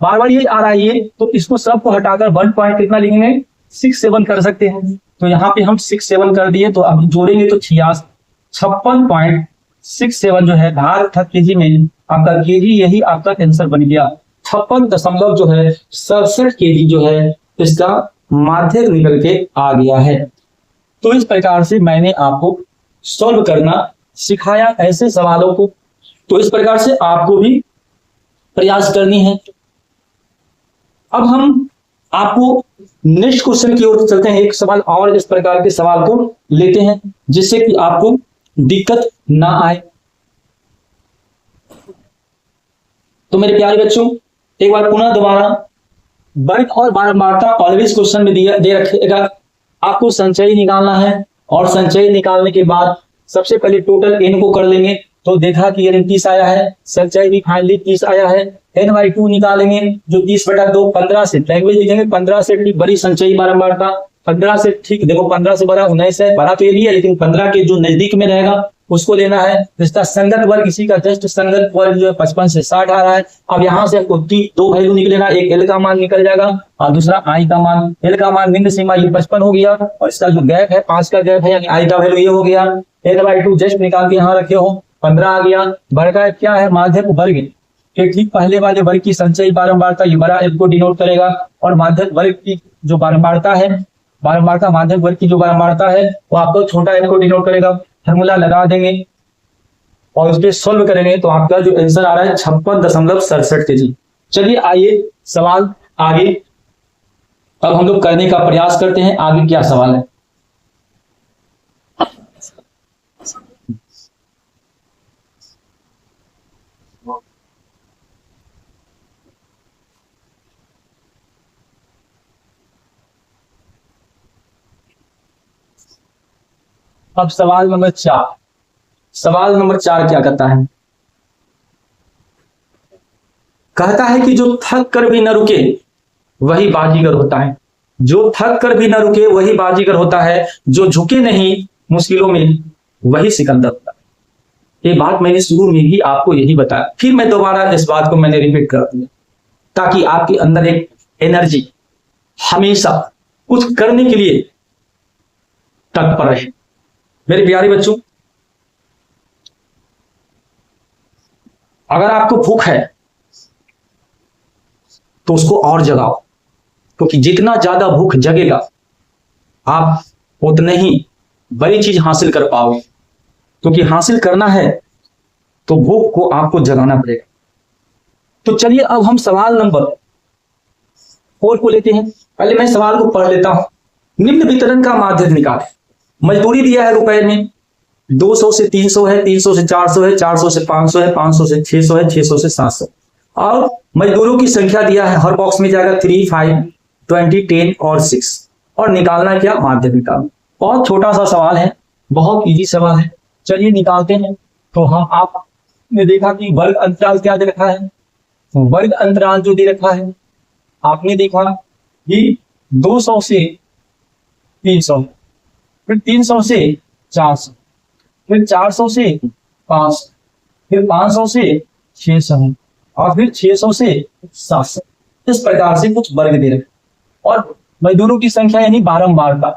बार बार ये आ रहा है ये, तो इसको सबको हटाकर 1 पॉइंट कितना लिखेंगे 67 कर सकते हैं। तो यहाँ पे हम 67 कर दिए, तो अब जोड़ेंगे तो 56.67 जो है भार था केजी में, आपका केजी यही आपका आंसर बन गया। 56 जो है 67 केजी जो है इसका माध्यक निकल के आ गया है। तो इस प्रकार से मैंने आपको सॉल्व करना सिखाया ऐसे सवालों को। तो इस प्रकार से आपको भी प्रयास करनी है। अब हम आपको नेक्स्ट क्वेश्चन की ओर चलते हैं। एक सवाल और इस प्रकार के सवाल को लेते हैं जिससे कि आपको दिक्कत ना आए। तो मेरे प्यारे बच्चों, एक बार पुनः दोबारा वर्ग और बारंबारता ऑलवेज क्वेश्चन में दे रखेगा। आपको संचयी निकालना है और संचयी निकालने के बाद सबसे पहले टोटल एन को कर लेंगे। तो देखा कि ये 30 आया है, संचय भी फाइनली 30 आया है। n/2 निकालेंगे जो 30/2 15 से लैंग्वेज लिखेंगे। 15 से बड़ी संचयी बारंबारता 15 से, ठीक देखो 15 से बड़ा 19 है, बड़ा तो ये भी है लेकिन 15 के जो नजदीक में रहेगा उसको लेना है। इसका संगत वर्ग, इसी का जस्ट संगत वर्ग जो है 55 से 60 आ रहा है। अब यहाँ से आपको दो वैल्यू निकलेगा, एक एल का मान निकल जाएगा और दूसरा आई का मान। एल का मान निम्न सीमा ये 55 हो गया और इसका जो गैप है 5 का गैप है, यानी आई का वैल्यू ये हो गया। n/2 जस्ट निकाल के यहाँ रखे हो, 15 आ गया। वर्ग का क्या है, माध्यक वर्ग के ठीक पहले वाले वर्ग की संचयी बारंबारता ये बड़ा एल को डिनोट करेगा और माध्यक वर्ग की जो बारंबारता है, बारंबारता माध्यक वर्ग की जो बारंबारता है वो आपको छोटा एल को डिनोट करेगा। फॉर्मूला लगा देंगे और उस पर सोल्व करेंगे तो आपका जो आंसर आ रहा है 56.67 केजी। चलिए आइए सवाल आगे अब हम लोग करने का प्रयास करते हैं। आगे क्या सवाल है? अब सवाल नंबर 4। सवाल नंबर 4 क्या कहता है? कहता है कि जो थक कर भी न रुके वही बाजीगर होता है। जो थक कर भी न रुके वही बाजीगर होता है, जो झुके नहीं मुश्किलों में वही सिकंदर होता है। ये बात मैंने शुरू में ही आपको यही बताया, फिर मैं दोबारा इस बात को मैंने रिपीट कर दिया ताकि आपके अंदर एक एनर्जी हमेशा कुछ करने के लिए तत्पर रहे। मेरे प्यारे बच्चों, अगर आपको भूख है तो उसको और जगाओ, क्योंकि जितना ज्यादा भूख जगेगा आप उतने ही बड़ी चीज हासिल कर पाओगे। क्योंकि हासिल करना है तो भूख को आपको जगाना पड़ेगा। तो चलिए अब हम सवाल नंबर 4 को लेते हैं। पहले मैं सवाल को पढ़ लेता हूं। निम्न वितरण का माध्यक निकालें। मजदूरी दिया है रुपए में, 200 से 300 है, 300 से 400 है, 400 से 500 है, 500 से 600 है, 600 से 700 और मजदूरों की संख्या दिया है। हर बॉक्स में जाएगा 3, 5, 20, 10 और 6 और निकालना क्या, माध्यक निकालना। बहुत छोटा सा सवाल है, बहुत इजी सवाल है। चलिए निकालते हैं। तो हम आपने देखा कि वर्ग अंतराल क्या दे रखा है, वर्ग अंतराल जो दे रखा है आपने देखा कि 200 से 300, फिर 300 से 400, फिर 400 से 500, फिर 500 से 600 और फिर 600 से 700। इस प्रकार से कुछ वर्ग दे रखे और मजदूरों की संख्या यानी बारंबारता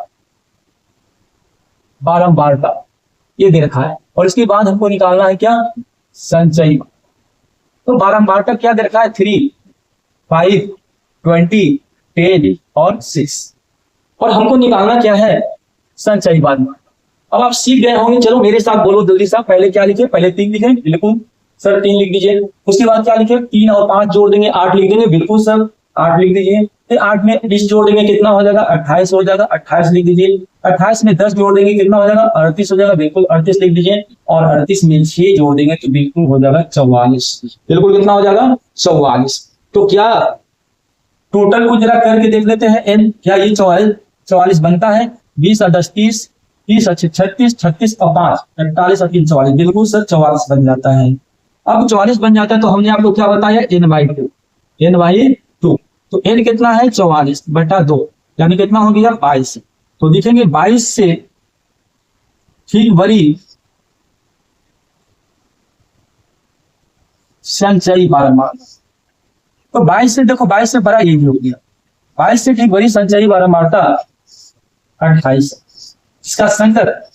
ये दे रखा है। और इसके बाद हमको निकालना है क्या, संचयी। तो बारंबारता क्या दे रखा है, 3, 5, 20, 10 और 6 और हमको निकालना क्या है, संचयी बारंबारता। अब आप सीख गए होंगे, चलो मेरे साथ बोलो जल्दी से। पहले क्या लिखे, पहले 3 लिखे, बिल्कुल सर 3 लिख दीजिए। उसके बाद क्या लिखे, 3 और 5 जोड़ देंगे 8 लिख देंगे, बिल्कुल सर 8 लिख दीजिए। फिर 8 में 20 जोड़ देंगे कितना हो जाएगा, 28 हो जाएगा, 28 लिख दीजिए। 28 में 10 जोड़ देंगे कितना हो जाएगा, 38 हो जाएगा, बिल्कुल 38 लिख दीजिए। और 38 में 6 जोड़ देंगे तो बिल्कुल हो जाएगा 44, बिल्कुल कितना हो जाएगा 44। तो क्या टोटल को जरा करके देख लेते हैं एन, क्या ये 44 बनता है। 20 और 10 30, 30 और 36, 36 और 5 48 और 3 44, बिल्कुल सर 44 बन जाता है। अब 44 बन जाता है तो हमने आपको क्या बताया, n/2, n/2। तो n कितना है 44/2 यानी कितना हो गया 22। तो देखेंगे 22 से ठीक बड़ी संचयी बारंबारता। तो 22 से देखो 22 से बड़ा ये भी हो गया, 22 से ठीक बड़ी संचयी बारंबारता 28। इसका संगत,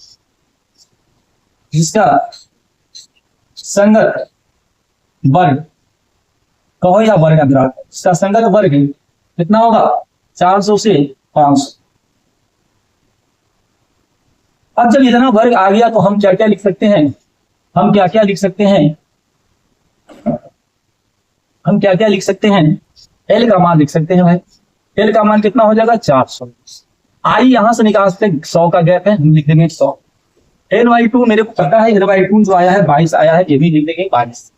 जिसका संगत वर्ग कहो या वर्ग अंतराल, इसका संगत वर्ग कितना होगा 400 से 500। अब जब इतना वर्ग आ गया तो हम क्या क्या लिख सकते हैं, हम क्या क्या लिख सकते हैं, हम क्या क्या लिख सकते हैं, एल का मान लिख सकते हैं भाई। एल का मान कितना हो जाएगा 400। आई यहां से निकाल सकते हैं, 100 का गैप है, हम लिख देंगे 100। N/2 मेरे को पता है, N/2 जो आया है 22 आया है, ये भी लिख देंगे 22,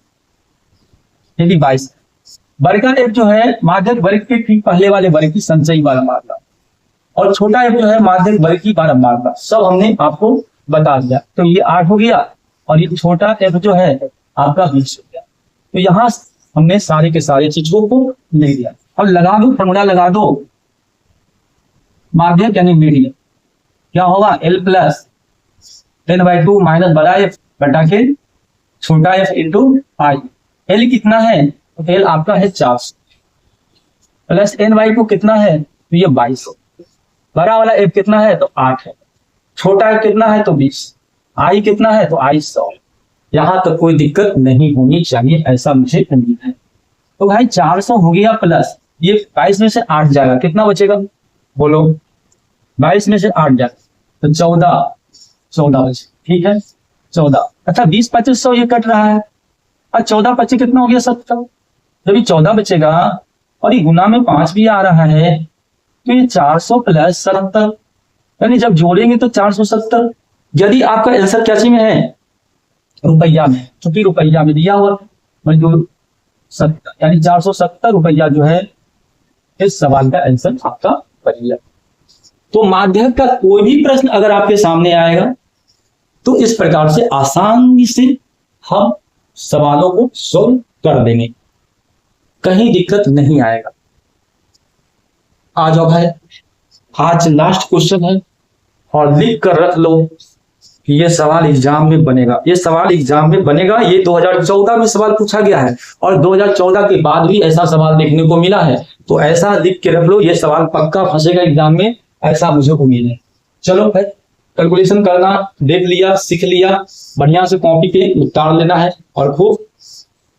ये भी 22। वर्ग का एफ जो है माध्यक वर्ग के ठीक पहले वाले वर्ग की संचयी बारंबारता, और छोटा एफ जो है माध्यक वर्ग की बारंबारता, सब हमने आपको बता दिया। तो ये 8 हो गया और ये छोटा एफ जो है आपका 20 हो गया। तो यहाँ हमने सारे के सारे चीजों को ले लिया। अब लगा दो, फॉर्मूला लगा दो, माध्यक यानी मीडियम क्या होगा, L प्लस N/2 माइनस बड़ा एफ बटा के छोटा एफ इंटू आई। एल कितना है, तो एल आपका है 400 प्लस N/2 कितना है, तो ये 22 हो। बड़ा वाला एफ कितना है, तो 8 है। छोटा एफ कितना है, तो 20। आई कितना है, तो आई 100। यहां तक कोई दिक्कत नहीं होनी चाहिए, ऐसा मुझे उम्मीद है। तो भाई 400 हो गया प्लस ये 22 में से 8 जाएगा, कितना बचेगा बोलो, 22 में से 8 जाएगा तो 14 बचे, ठीक है 14। अच्छा 20-25 ये कट रहा है, और 14-25 कितना हो गया 70। जब ये 14 बचेगा और ये गुना में 5 भी आ रहा है, तो ये 400 प्लस 70, यानी जब जोड़ेंगे तो 470। यदि आपका आंसर क्या में है, रुपया में, क्योंकि रुपया में दिया हुआ मजदूर 70, यानी 470 रुपया जो है इस सवाल का आंसर आपका बन गया। तो माध्यक का कोई भी प्रश्न अगर आपके सामने आएगा तो इस प्रकार से आसानी से हम सवालों को सोल्व कर देंगे, कहीं दिक्कत नहीं आएगा। आ जाओ भाई, आज लास्ट क्वेश्चन है और लिख कर रख लो कि ये सवाल एग्जाम में बनेगा, ये सवाल एग्जाम में बनेगा। ये 2014 में सवाल पूछा गया है और 2014 के बाद भी ऐसा सवाल देखने को मिला है, तो ऐसा लिख के रख लो, ये सवाल पक्का फंसेगा एग्जाम में, ऐसा मुझे उम्मीद है। चलो भाई, कैलकुलेशन करना देख लिया, सीख लिया, बढ़िया से कॉपी पे उतार लेना है और खूब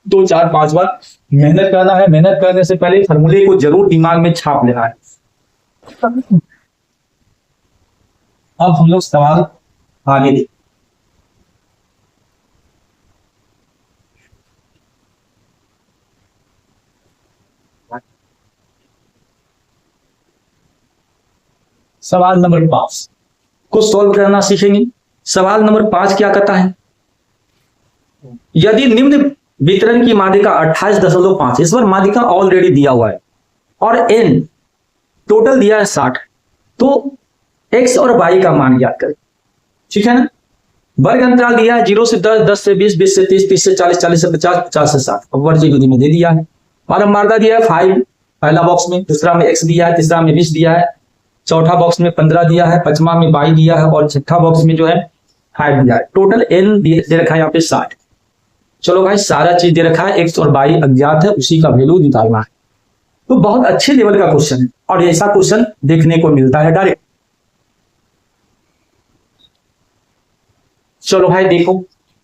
2, 4, 5 बार मेहनत करना है। मेहनत करने से पहले फॉर्मूले को जरूर दिमाग में छाप लेना है। अब हम लोग सवाल आगे देखें। सवाल नंबर 5 को सॉल्व करना सीखेंगे। सवाल नंबर 5 क्या कहता है, यदि निम्न वितरण की माध्यिका 28.5, इस बार माध्यिका ऑलरेडी दिया हुआ है और n टोटल दिया है 60, तो x और y का मान ज्ञात करें, ठीक है ना। वर्ग अंतराल दिया है 0 से 10, 10 से 20, 20 से 30, 30 से 40, 40 से 50, 50 से 60। अब वर्ग विधि में दे दिया है। बारंबारता दिया है 5 पहला बॉक्स में, दूसरा में x दिया है, तीसरा में 20 दिया है, चौथा बॉक्स में 15 दिया है, पांचवा में 22 दिया है और छठा बॉक्स में जो है 5 दिया है। टोटल n दे रखा है यहाँ पे 60। चलो भाई, सारा चीज दे रखा है, x और y अज्ञात है, उसी का वैल्यू निकालना है। तो बहुत अच्छे लेवल का क्वेश्चन है और ऐसा क्वेश्चन देखने को मिलता है डायरेक्ट। चलो भाई देखो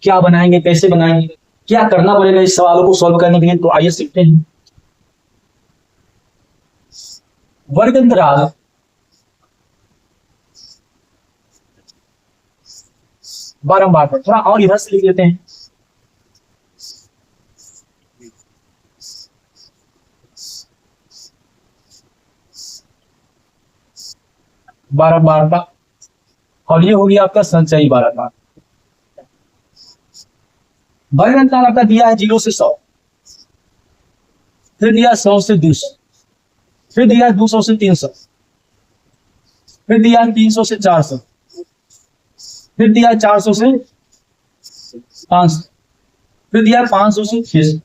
क्या बनाएंगे, कैसे बनाएंगे, क्या करना पड़ेगा इस सवालों को सॉल्व करने के लिए, तो आइए सीखते हैं। वर्ग अंतराल बारंबार, थोड़ा और इधर से लिख लेते हैं। बारंबारता, और ये हो गया आपका संचयी बारंबार। वर्ग अंतराल आपका दिया है 0 से 100, फिर दिया 100 से 200, फिर दिया 200 से 300, फिर दिया 300 से 400, फिर दिया 400 से 500, फिर दिया 500 से 600,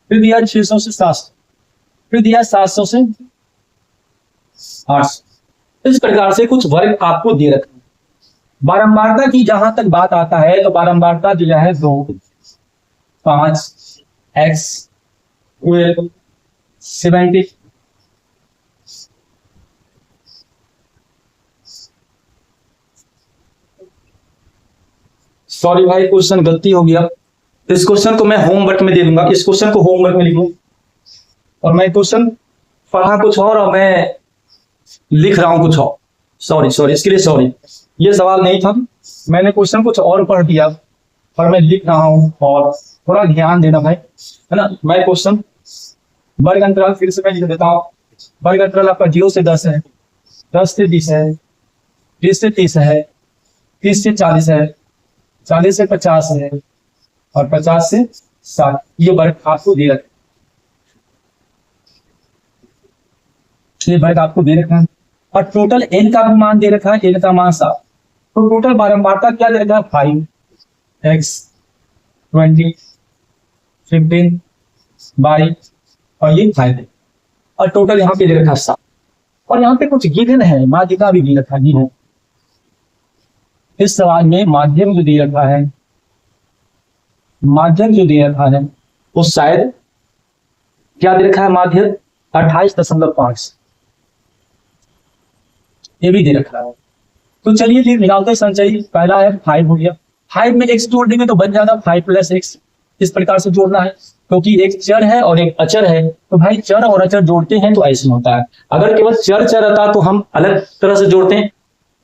फिर दिया 600 से 700, फिर दिया 700 से 800, इस प्रकार से कुछ वर्ग आपको दे रखा है। बारंबारता की जहां तक बात आता है तो बारंबारता जो है 2, 5, x 12, 70। सॉरी भाई, क्वेश्चन गलती हो गया। इस क्वेश्चन को मैं होमवर्क में दे दूंगा, इस क्वेश्चन को होमवर्क में लिखूं। और मैं क्वेश्चन पढ़ा कुछ और मैं लिख रहा हूं कुछ और। सॉरी, इसके लिए सॉरी। ये सवाल नहीं था, मैंने क्वेश्चन कुछ और पढ़ दिया और मैं लिख रहा हूं। और थोड़ा ध्यान देना भाई, है ना। मैं क्वेश्चन वर्ग अंतराल फिर से मैं लिख देता हूँ। वर्ग अंतराल आपका 0 से 10 है, 10 से 20 है, 20 से 30 है, 30 से 40 है, 40 से 50 है और 50 से 60। ये वर्ग आपको दे रखा है, ये वर्ग आपको दे रखा है। और टोटल n का भी मान दे रखा है, n का मान 7। तो टोटल बारंबारता क्या दे रखा है? 5x 20 15 22 और ये 5 है। और टोटल यहाँ पे दे रखा है 7। और यहाँ पे कुछ गिवन है, माध्यिका भी दे रखा है, गिवन। इस सवाल में माध्यम जो दे रखा है, माध्यम जो दे रखा है वो शायद क्या दे रखा है? माध्यम 28.5 ये भी दे रखा है। तो चलिए फिर निकालते संचयी। पहला है 5 हो गया, 5 में x जोड़ देंगे तो बन जाएगा 5 + x। इस प्रकार से जोड़ना है क्योंकि एक चर है और एक अचर है। तो भाई चर और अचर जोड़ते हैं तो ऐसे होता है। अगर केवल चर चर रहता तो हम अलग तरह से जोड़ते हैं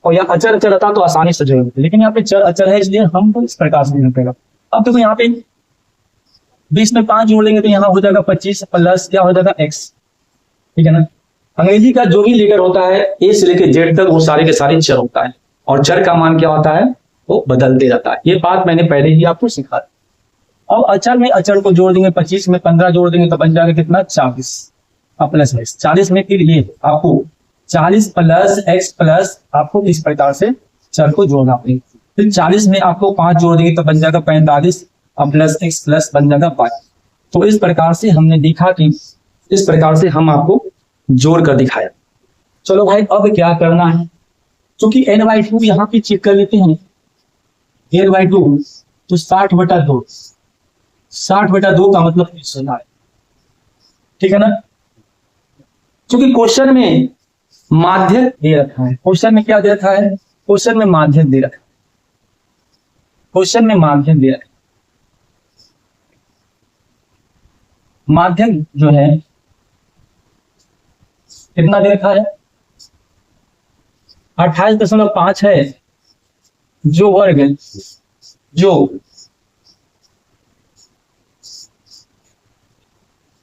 और यहाँ अचर अचर रहता तो आसानी से जोड़ते, लेकिन यहाँ पे चर अचर है इसलिए हम तो इस प्रकार से जोड़ेगा। अब देखो यहाँ पे 20 में 5 जोड़ लेंगे तो यहाँ हो जाएगा 25 प्लस क्या हो जाएगा x, ठीक है ना। अंग्रेजी का जो भी लेटर होता है ए से लेकर जेड तक वो सारे के सारे चर होता है और चर का मान क्या होता है? वो बदलते रहता है। ये बात मैंने पहले ही आपको सिखा दी। और अचर में अचर को जोड़ देंगे, 25 में 15 जोड़ देंगे तो बन जाएगा कितना? 40 प्लस x। 40 में फिर ये आपको 40 प्लस x प्लस आपको इस प्रकार से चर को जोड़ना पड़ेगा। फिर 40 में आपको 5 जोड़ देंगे तो बन जाएगा 45 प्लस x प्लस बन जाएगा 5। तो इस प्रकार से हमने देखा कि इस प्रकार से हम आपको जोड़ कर दिखाया। चलो भाई अब क्या करना है, क्योंकि n/2 यहाँ पे चेक कर लेते हैं। n/2 तो 60/2, 60/2 का मतलब 20 होना है, ठीक है ना। क्योंकि क्वेश्चन में माध्यम दे रखा है, क्वेश्चन में क्या दे रखा है? क्वेश्चन में माध्यम दे रखा है, क्वेश्चन में माध्यम दे रखा है। माध्यम जो है कितना दे रखा है? 28.5 है जो वर्ग जो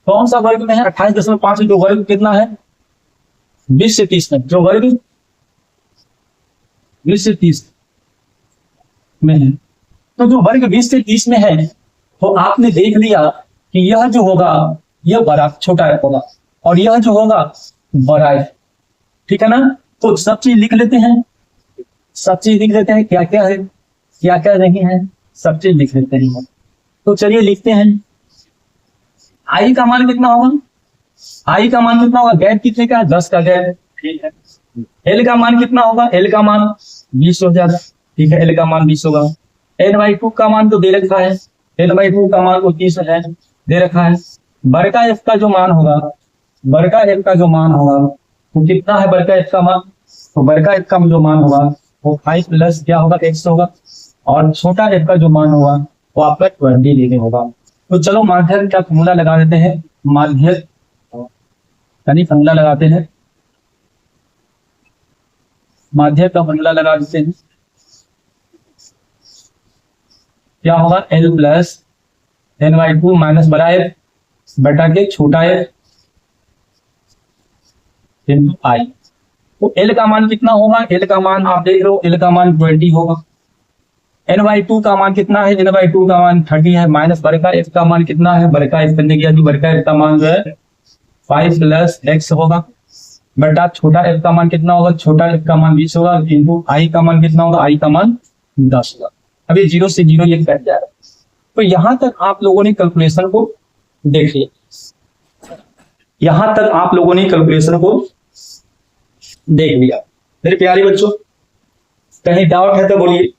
कौन सा वर्ग में है? 28.5 जो वर्ग कितना है? 20 से 30 में, जो वर्ग 20 से 30 में है। तो जो वर्ग 20 से 30 में है तो आपने देख लिया कि यह जो होगा यह बड़ा छोटा होगा और यह जो होगा बड़ा है, ठीक है ना। तो सब चीज लिख लेते हैं, सब चीज लिख लेते हैं, क्या क्या है क्या क्या नहीं है सब चीज लिख लेते हैं। तो चलिए लिखते हैं। आई का मान कितना होगा? आई का मान कितना होगा? गैप कितने का? 10 का गैप, ठीक है। एल का मान कितना होगा? एल का मान 20 हो जाएगा, ठीक है। एल का मान 20 होगा। n/2 का मान तो दे रखा है, n/2 का मान को 30 है दे रखा है। बड़का एफ का जो मान होगा, बड़का एफ का जो मान होगा वो कितना है? बड़का एफ का मान, तो बड़का एफ का जो मान होगा वो 5 प्लस क्या होगा? x होगा। और छोटा एफ का जो मान होगा वो आपका 20 लेने होगा। तो चलो माध्यम का फॉर्मूला लगा देते हैं। माध्यम यानी फॉर्मूला लगाते हैं, माध्यम का फॉर्मूला लगा देते हैं। क्या होगा? L प्लस n/2 माइनस बड़ा एफ बटा के छोटा एफ इंटू आई। तो L का मान कितना होगा? L का मान आप देख रहे हो, L का मान 20 होगा। n/2 का मान कितना है? n/2 का मान 30 है माइनस बड़का एफ का मान कितना है? बड़का एफ करने गया तो बड़का एफ का मान जो है 5 प्लस x होगा बटा छोटा एफ का मान कितना होगा? छोटा एफ का मान 20 होगा इंटू आई का मान कितना होगा? आई का मान 10 होगा। अभी 0 से 0 ये कट जाएगा। तो यहां तक आप लोगों ने कैलकुलेशन को देख लिया, यहां तक आप लोगों ने कैलकुलेशन को देख लिया। मेरे प्यारे बच्चों, कहीं डाउट है तो बोलिए।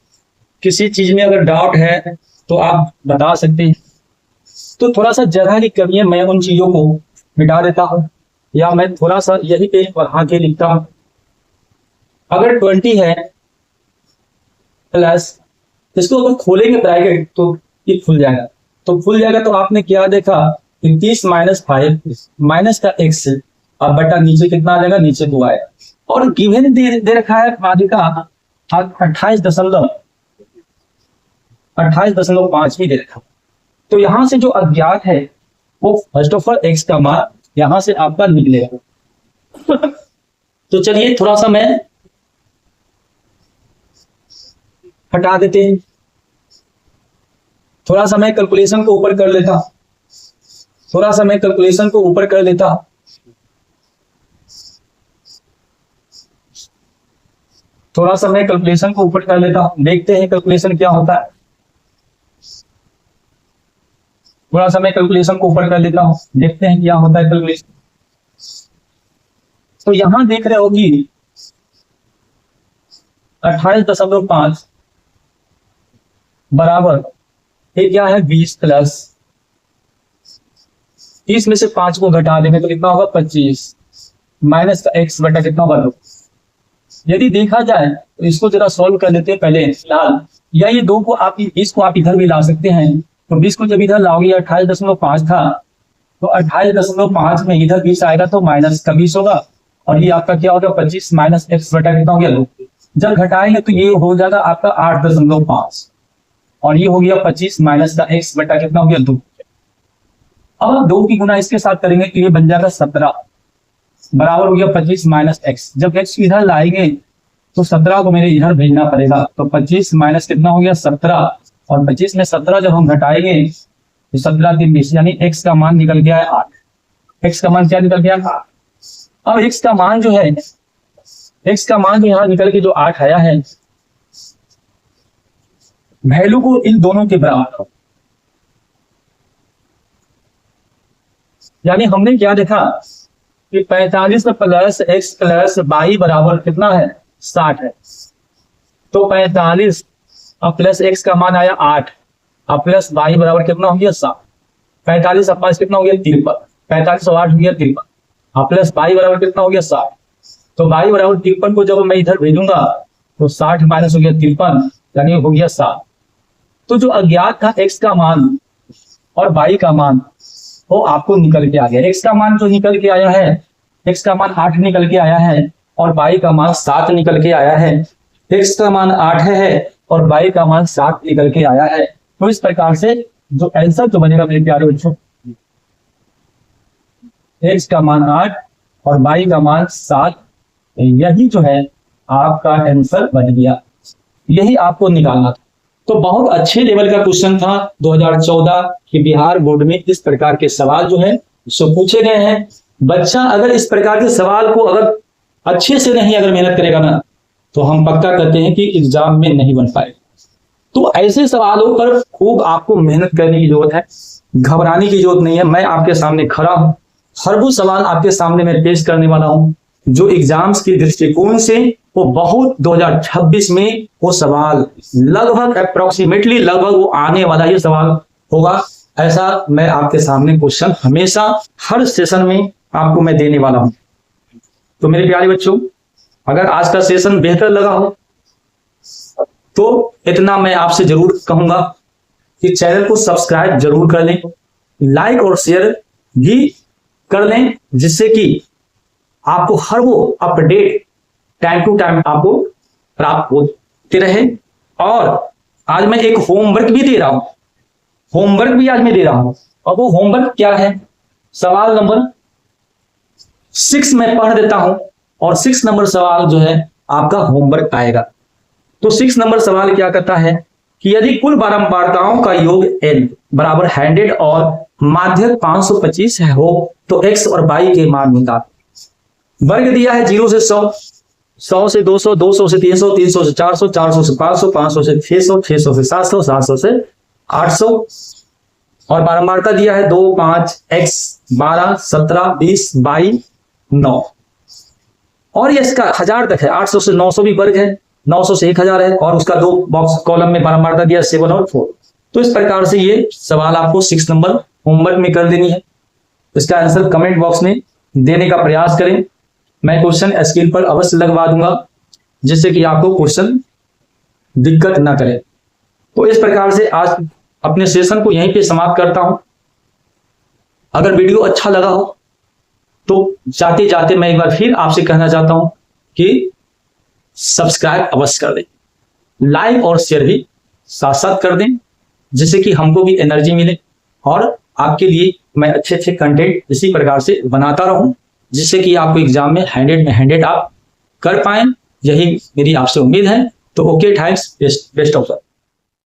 किसी चीज में अगर डाउट है तो आप बता सकते हैं। तो थोड़ा सा जगह की कमी है, मैं उन चीजों को मिटा देता हूं, या मैं थोड़ा सा यही पे बढ़ा के लिखता हूं। अगर 20 है प्लस, इसको अगर खोलेंगे ब्रैकेट तो ये खुल जाएगा। तो खुल जाएगा तो आपने क्या देखा कि 30 माइनस 5 माइनस का x और बटा नीचे कितना आ जाएगा, नीचे 2 आएगा। और गिवन दे रखा है आगे का 28.5 भी दे रखा। तो यहां से जो अज्ञात है वो फर्स्ट ऑफ ऑल x का मान यहां से आपका निकलेगा। तो चलिए थोड़ा सा मैं हटा देते हैं, थोड़ा सा मैं कैलकुलेशन को ऊपर कर लेता, थोड़ा सा मैं कैलकुलेशन को ऊपर कर लेता। थोड़ा सा मैं कैलकुलेशन को ऊपर कर लेता हूं, देखते हैं कैलकुलेशन क्या होता है। थोड़ा सा मैं कैलकुलेशन को ऊपर कर लेता हूं, देखते हैं क्या होता है कैलकुलेशन। तो यहां देख रहे होगी 28.5 बराबर ये क्या है 20 प्लस 30 में से 5 को घटा देंगे तो कितना होगा 25 माइनस का x बटा कितना होगा 2। यदि देखा जाए तो इसको जरा सॉल्व कर लेते हैं पहले फिलहाल, या ये 2 को आप 20 को आप इधर भी ला सकते हैं। तो 20 को जब इधर लाओगे 28.5 था, तो 28.5 में इधर 20 आएगा तो माइनस का 20 होगा, और ये आपका क्या होगा 25 माइनस x बटा कितना हो गया 2। जब घटाएंगे तो ये हो जाएगा आपका 8.5 और ये हो गया 25 माइनस का x बटा कितना हो गया 2। अब 2 की गुना इसके साथ करेंगे तो ये बन जाएगा 17 बराबर हो गया 25 माइनस x। जब x इधर लाएंगे तो 17 को मेरे इधर भेजना पड़ेगा, तो 25 माइनस कितना हो गया 17, और 25 में 17 जब हम घटाएंगे तो 17 की 20, यानी x का मान निकल गया है 8। x का मान क्या निकल गया 8। अब x का मान जो है, x का मान जो यहाँ निकल के जो 8 आया है, वैल्यू को इन दोनों के बराबर, यानी हमने क्या देखा कि 45 प्लस x प्लस y बराबर कितना है 60 है। तो 45 अब प्लस x का मान आया 8 अब प्लस y बराबर कितना हो गया 7। 45 अब 5 कितना हो गया 53, 45 और 8 हो गया 53, अब प्लस y बराबर कितना हो गया 60। तो y बराबर 53 को जब मैं इधर भेजूंगा तो 60 माइनस हो गया 53 यानी हो गया 7। तो जो अज्ञात था x का मान और y का मान वो आपको निकल के आ गया। x का मान जो निकल के आया है, x का मान 8 निकल के आया है और y का मान 7 निकल के आया है। x का मान 8 है और y का मान 7 निकल के आया है। तो इस प्रकार से जो आंसर जो बनेगा मेरे प्यारे बच्चों, x का मान 8 और y का मान 7, यही जो है आपका आंसर बन गया। यही आपको निकालना था। तो बहुत अच्छे लेवल का क्वेश्चन था 2014 के बिहार बोर्ड में। इस प्रकार के सवाल जो है सो पूछे गए हैं। बच्चा अगर इस प्रकार के सवाल को अगर अच्छे से नहीं अगर मेहनत करेगा ना, तो हम पक्का कहते हैं कि एग्जाम में नहीं बन पाएगा। तो ऐसे सवालों पर खूब आपको मेहनत करने की जरूरत है, घबराने की जरूरत नहीं है। मैं आपके सामने खड़ा हूं, हर वो सवाल आपके सामने मैं पेश करने वाला हूं जो एग्जाम्स के दृष्टिकोण से वो बहुत 2026 में वो सवाल लगभग अप्रोक्सीमेटली लगभग वो आने वाला ही सवाल होगा। ऐसा मैं आपके सामने क्वेश्चन हमेशा हर सेशन में आपको मैं देने वाला हूं। तो मेरे प्यारे बच्चों, अगर आज का सेशन बेहतर लगा हो तो इतना मैं आपसे जरूर कहूंगा कि चैनल को सब्सक्राइब जरूर कर लें, लाइक और शेयर भी कर लें, जिससे कि आपको हर वो अपडेट टाइम टू टाइम आपको प्राप्त होते रहे। और आज मैं एक होमवर्क भी दे रहा हूं, होमवर्क भी आज मैं दे रहा हूं। और वो होमवर्क क्या है, सवाल नंबर 6 में पढ़ देता हूं और 6 नंबर सवाल जो है आपका होमवर्क आएगा। तो 6 नंबर सवाल क्या कहता है कि यदि कुल बारंबारताओं का योग n बराबर 100 और माध्यक 525 हो तो x और y के मान निकाल। वर्ग दिया है 0 से 100, 100 से 200, 200 से 300, 300 से 400, 400 से 500, 500 से 600, 600 से 700, 700 से 800 और बारंबारता दिया है 2, 5, x, 12, 17, 20, 22, 9। और ये इसका 1000 तक है, 800 से 900 भी वर्ग है, 900 से 1000 है, और उसका 2 बॉक्स कॉलम में बारंबारता दिया 7 और 4। तो इस प्रकार से ये सवाल आपको 6 नंबर होमवर्क में कर देनी है। इसका आंसर कमेंट बॉक्स में देने का प्रयास करें। मैं क्वेश्चन स्क्रीन पर अवश्य लगवा दूंगा जिससे कि आपको क्वेश्चन दिक्कत ना करे। तो इस प्रकार से आज अपने सेशन को यहीं पे समाप्त करता हूं। अगर वीडियो अच्छा लगा हो तो जाते जाते मैं एक बार फिर आपसे कहना चाहता हूं कि सब्सक्राइब अवश्य कर दें, लाइक और शेयर भी साथ साथ कर दें, जिससे कि हमको भी एनर्जी मिले और आपके लिए मैं अच्छे अच्छे कंटेंट इसी प्रकार से बनाता रहूं, जिससे कि आपको एग्जाम में 100 में 100 आप कर पाएं। यही मेरी आपसे उम्मीद है। तो okay, thanks, best of luck.